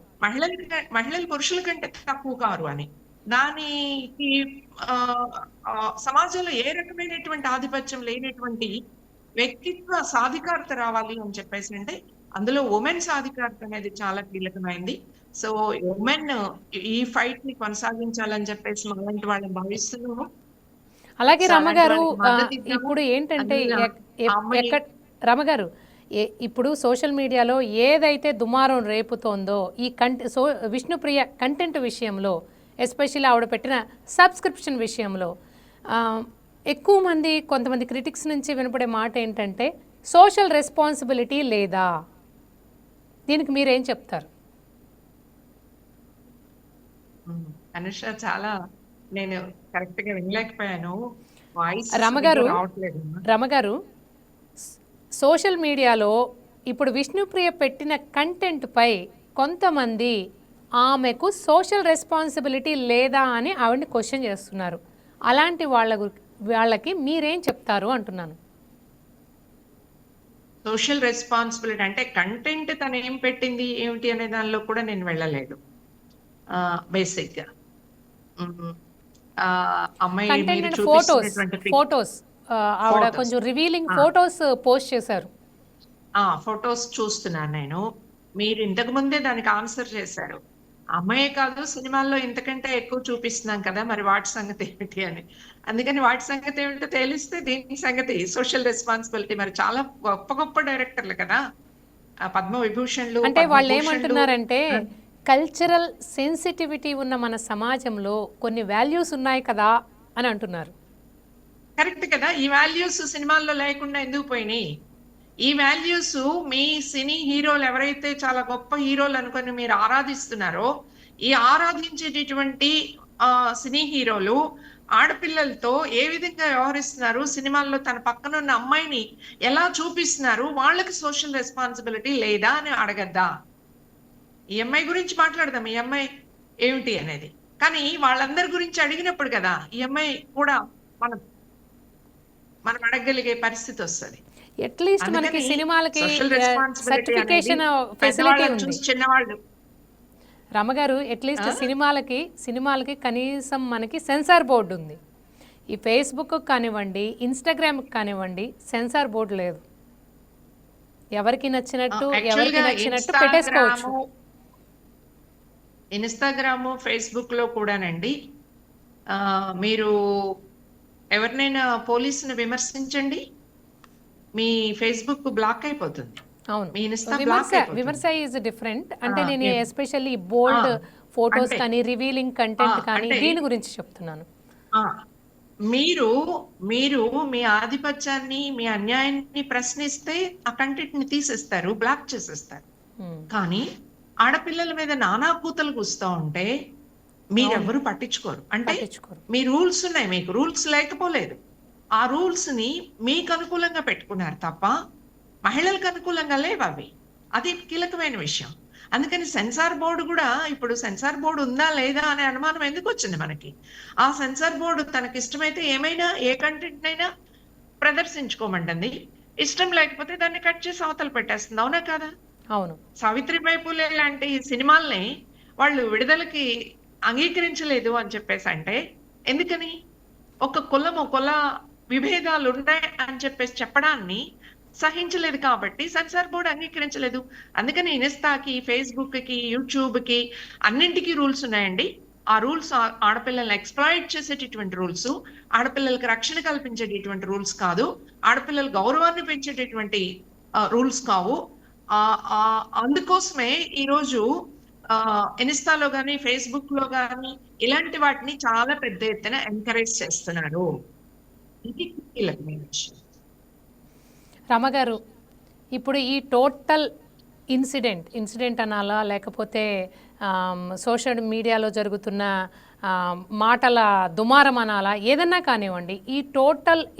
మహిళలు పురుషుల కంటే తక్కువ కారు అని. దానికి ఆ, ఆ, సమాజంలో ఏ రకమైనటువంటి ఆధిపత్యం లేనటువంటి వ్యక్తిత్వ సాధికారత రావాలి అని చెప్పేసి అంటే, అందులో ఉమెన్ సాధికారత అనేది చాలా కీలకమైంది. సో ఉమెన్ ఈ ఫైట్ ని కొనసాగించాలని చెప్పేసి అలాంటి వాళ్ళని భావిస్తున్నాము. అలాగే సో అలాంటి రమ్మగారు, వాళ్ళకి మద్దతు ఇద్దాము. ఇప్పుడు ఏంటంటే అందువల్ల ఆ అమ్మాయి రమ్మగారు, ఇప్పుడు సోషల్ మీడియాలో ఏదైతే దుమారం రేపుతోందో ఈ విష్ణుప్రియ కంటెంట్ విషయంలో, ఎస్పెషల్లీ ఆవిడ పెట్టిన సబ్స్క్రిప్షన్ విషయంలో, ఆ, ఎక్కువ మంది కొంతమంది క్రిటిక్స్ నుంచి వినపడే మాట ఏంటంటే సోషల్ రెస్పాన్సిబిలిటీ లేదా, దీనికి మీరేం చెప్తారు? అనుష, చాలా నేను కరెక్ట్ గా వినలేకపోయాను, వాయిస్ రమగారు రావట్లేదు. రమగారు, సోషల్ మీడియాలో ఇప్పుడు విష్ణుప్రియ పెట్టిన కంటెంట్పై కొంతమంది ఆమెకు సోషల్ రెస్పాన్సిబిలిటీ లేదా అని ఆవిడని క్వశ్చన్ చేస్తున్నారు. అలాంటి వాళ్ళకి మీరేం చెప్తారు అంటున్నాను. సోషల్ రెస్పాన్సిబిలిటీ అంటే కంటెంట్ తను ఏం పెట్టింది ఏమిటి అనే దానిలో కూడా నేను వెళ్ళలేదు. బేసిక్ గా అమ్మాయి కంటెంట్ మీరు అండ్ చూపిస్తున్నటువంటి ఫోటోస్ ఆవిడ కొంచెం రివీలింగ్ ఫోటోస్ పోస్ట్ చేశారు. ఫొటోస్ చూస్తున్నాను నేను. మీరు ఇంతకు ముందే దానికి ఆన్సర్ చేశారు. అమ్మాయే కాదు, సినిమాల్లో ఇంతకంటే ఎక్కువ చూపిస్తున్నాం కదా, మరి వాటి సంగతి ఏమిటి అని. అందుకని వాటి సంగతి ఏమిటో తెలిస్తే దీని సంగతి సోషల్ రెస్పాన్సిబిలిటీ. మరి చాలా గొప్ప గొప్ప డైరెక్టర్లు కదా, పద్మ విభూషణ్లు, అంటే వాళ్ళు పద్మభూషణ్లు. ఏమంటున్నారంటే కల్చరల్ సెన్సిటివిటీ ఉన్న మన సమాజంలో కొన్ని వాల్యూస్ ఉన్నాయి కదా అని అంటున్నారు. కరెక్ట్ కదా, ఈ వాల్యూస్ సినిమాల్లో లేకుండా ఎందుకు పోయినాయి? ఈ వాల్యూస్ మీ సినీ హీరోలు ఎవరైతే చాలా గొప్ప హీరోలు అనుకొని మీరు ఆరాధిస్తున్నారో, ఈ ఆరాధించేటటువంటి సినీ హీరోలు ఆడపిల్లలతో ఏ విధంగా వ్యవహరిస్తున్నారు, సినిమాల్లో తన పక్కన ఉన్న అమ్మాయిని ఎలా చూపిస్తున్నారు, వాళ్ళకి సోషల్ రెస్పాన్సిబిలిటీ లేదా అని అడగద్దా? ఈ అమ్మాయి గురించి మాట్లాడదాం, ఈ అమ్మాయి ఏమిటి అనేది. కానీ వాళ్ళందరి గురించి అడిగినప్పుడు కదా ఈ అమ్మాయి కూడా మనం అడగగలిగే పరిస్థితి వస్తుంది. అట్లీస్ట్ మనకి సినిమాలకి సర్టిఫికేషన్ ఫెసిలిటీ ఉంది చిన్నవాళ్ళు. రమగారు, అట్లీస్ట్ సినిమాలకి కనీసం మనకి సెన్సార్ బోర్డు ఉంది. ఈ ఫేస్బుక్ కానివ్వండి, ఇన్స్టాగ్రామ్ కానివ్వండి, సెన్సార్ బోర్డు లేదు. ఎవరికి నచ్చినట్టు పెట్టేసుకోవచ్చు. ఇన్స్టాగ్రాము, ఫేస్బుక్ లో కూడానండి, మీరు ఎవరినైనా పోలీసుని విమర్శించండి, మీ ఫేస్బుక్ బ్లాక్ అయిపోతుంది. అవును, మీ ఇన్స్టా బ్లాక్ అయిపోతుంది. విమర్శ ఈజ్ డిఫరెంట్. అంటే నేను ఎస్పెషల్లీ బోల్డ్ ఫోటోస్ కానీ రివీలింగ్ కంటెంట్ కానీ దీని గురించి చెప్తున్నాను. మీరు మీరు మీ ఆధిపత్యాన్ని, మీ అన్యాయాన్ని ప్రశ్నిస్తే ఆ కంటెంట్ ని తీసేస్తారు, బ్లాక్ చేసేస్తారు. కానీ ఆడపిల్లల మీద నానా కూతలు కూస్తా ఉంటే మీరెవ్వరు పట్టించుకోరు. అంటే పట్టించుకోరు. మీ రూల్స్ ఉన్నాయి, మీకు రూల్స్ లేకపోలేదు. ఆ రూల్స్ ని మీకు అనుకూలంగా పెట్టుకున్నారు తప్ప మహిళలకు అనుకూలంగా లేవు అవి. అది కీలకమైన విషయం. అందుకని సెన్సార్ బోర్డు కూడా, ఇప్పుడు సెన్సార్ బోర్డు ఉందా లేదా అనే అనుమానం ఎందుకు వచ్చింది మనకి? ఆ సెన్సార్ బోర్డు తనకి ఇష్టమైతే ఏమైనా ఏ కంటెంట్ అయినా ప్రదర్శించుకోమంటుంది, ఇష్టం లేకపోతే దాన్ని కట్ చేసి అవతల పెట్టేస్తుంది. అవునా కాదా? అవును. సావిత్రిబాయి పూలే లాంటి సినిమాల్ని వాళ్ళు విడుదలకి అంగీకరించలేదు అని చెప్పేసి అంటే ఎందుకని? ఒక కుల విభేదాలు ఉన్నాయి అని చెప్పేసి చెప్పడాన్ని సహించలేదు కాబట్టి సెన్సార్ బోర్డు అంగీకరించలేదు. అందుకని ఇన్స్టాకి, ఫేస్బుక్ కి, యూట్యూబ్ కి అన్నింటికి రూల్స్ ఉన్నాయండి. ఆ రూల్స్ ఆడపిల్లల్ని ఎక్స్‌ప్లాయిట్ చేసేటటువంటి రూల్స్, ఆడపిల్లలకి రక్షణ కల్పించేటటువంటి రూల్స్ కాదు. ఆడపిల్లల గౌరవాన్ని పెంచేటటువంటి రూల్స్ కావు. అందుకోసమే ఈరోజు ఇన్స్టాలో గాని, ఫేస్బుక్ లో గాని ఇలాంటి వాటిని చాలా పెద్ద ఎత్తున ఎంకరేజ్ చేస్తున్నారు. ఇది కీలకమైన విషయం. రమగారు, ఇప్పుడు ఈ టోటల్ ఇన్సిడెంట్ అనాలా, లేకపోతే సోషల్ మీడియాలో జరుగుతున్న మాటల దుమారం అనాలా, ఏదన్నా కానివ్వండి,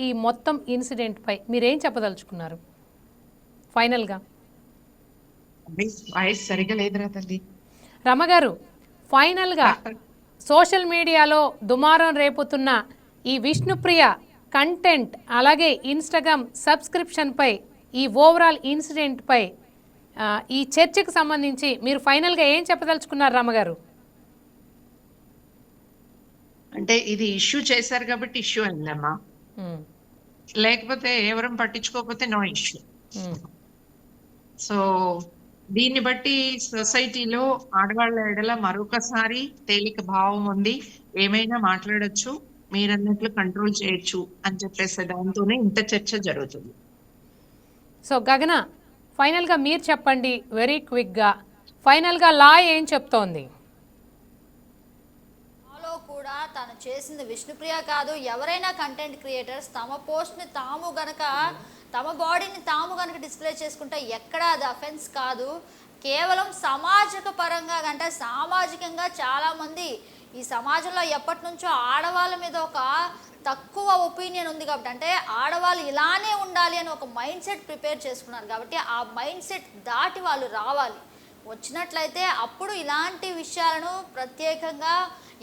ఈ మొత్తం ఇన్సిడెంట్పై మీరేం చెప్పదలుచుకున్నారు ఫైనల్గా? వాయిస్ సరిగా లేదురా తల్లి. రమగారు, ఫైనల్గా సోషల్ మీడియాలో దుమారం రేపుతున్న ఈ విష్ణుప్రియ కంటెంట్, అలాగే ఇన్స్టాగ్రామ్ సబ్స్క్రిప్షన్పై, ఈ ఓవరాల్ ఇన్సిడెంట్పై, ఈ చర్చకు సంబంధించి మీరు ఫైనల్గా ఏం చెప్పదలుచుకున్నారు రమగారు? అంటే ఇది ఇష్యూ చేశారు కాబట్టి ఇష్యూ అయిందమ్మా, లేకపోతే ఎవరం పట్టించుకోకపోతే నో ఇష్యూ. సో దీన్ని బట్టి సొసైటీలో ఆడవాళ్ళ ఎడల మరొకసారి తేలిక భావం ఉంది, ఏమైనా మాట్లాడొచ్చు, మీరన్నట్లు కంట్రోల్ చేయొచ్చు అని చెప్పేసి దాంతోనే ఇంత చర్చ జరుగుతుంది. సో గగన, ఫైనల్గా మీరు చెప్పండి వెరీ క్విక్గా, ఫైనల్గా లా ఏం చెప్తోంది? లాలో కూడా తను చేసింది విష్ణుప్రియ కాదు, ఎవరైనా కంటెంట్ క్రియేటర్స్ తమ పోస్ట్ని తాము గనక, తమ బాడీని తాము కనుక డిస్ప్లే చేసుకుంటే ఎక్కడ అది అఫెన్స్ కాదు. కేవలం సమాజక పరంగా అంటే సామాజికంగా చాలామంది ఈ సమాజంలో ఎప్పటి నుంచో ఆడవాళ్ళ మీద ఒక తక్కువ ఒపీనియన్ ఉంది కాబట్టి, అంటే ఆడవాళ్ళు ఇలానే ఉండాలి అని ఒక మైండ్ సెట్ ప్రిపేర్ చేసుకున్నారు కాబట్టి ఆ మైండ్ సెట్ దాటి వాళ్ళు రావాలి. వచ్చినట్లయితే అప్పుడు ఇలాంటి విషయాలను ప్రత్యేకంగా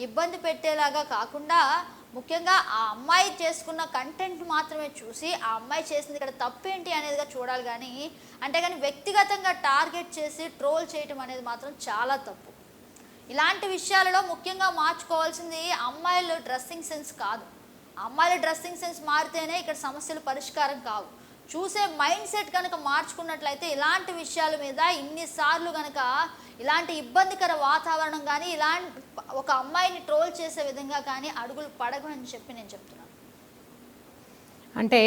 ఇబ్బంది పెట్టేలాగా కాకుండా, ముఖ్యంగా ఆ అమ్మాయి చేసుకున్న కంటెంట్ మాత్రమే చూసి ఆ అమ్మాయి చేసింది ఇక్కడ తప్పేంటి అనేదిగా చూడాలి. కానీ అంతేగాని వ్యక్తిగతంగా టార్గెట్ చేసి ట్రోల్ చేయటం అనేది మాత్రం చాలా తప్పు. ఇలాంటి విషయాలలో ముఖ్యంగా మార్చుకోవాల్సింది అమ్మాయిల డ్రెస్సింగ్ సెన్స్ కాదు. అమ్మాయిల డ్రెస్సింగ్ సెన్స్ మారితేనే ఇక్కడ సమస్యలు పరిష్కారం కావు. చూసే మైండ్ సెట్ కనుక మార్చుకున్నట్లయితే ఇలాంటి విషయాల మీద ఇన్నిసార్లు కనుక ఇలాంటి ఇబ్బందికర వాతావరణం కానీ, ఇలాంటి ఒక అమ్మాయిని ట్రోల్ చేసే విధంగా కానీ అడుగులు పడగు అని చెప్పి నేను చెప్తున్నాను. అంటే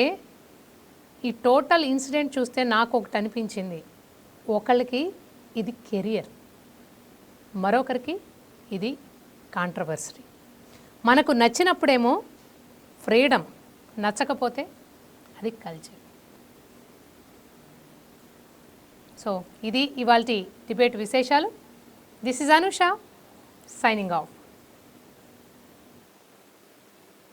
ఈ టోటల్ ఇన్సిడెంట్ చూస్తే నాకు ఒకటి అనిపించింది, ఒకళ్ళకి ఇది కెరియర్, మరొకరికి ఇది కాంట్రవర్సరీ. మనకు నచ్చినప్పుడేమో ఫ్రీడమ్, నచ్చకపోతే అది కల్చర్. సో ఇది ఇవాల్టి డిబేట్ విశేషాలు. This is Anusha signing off.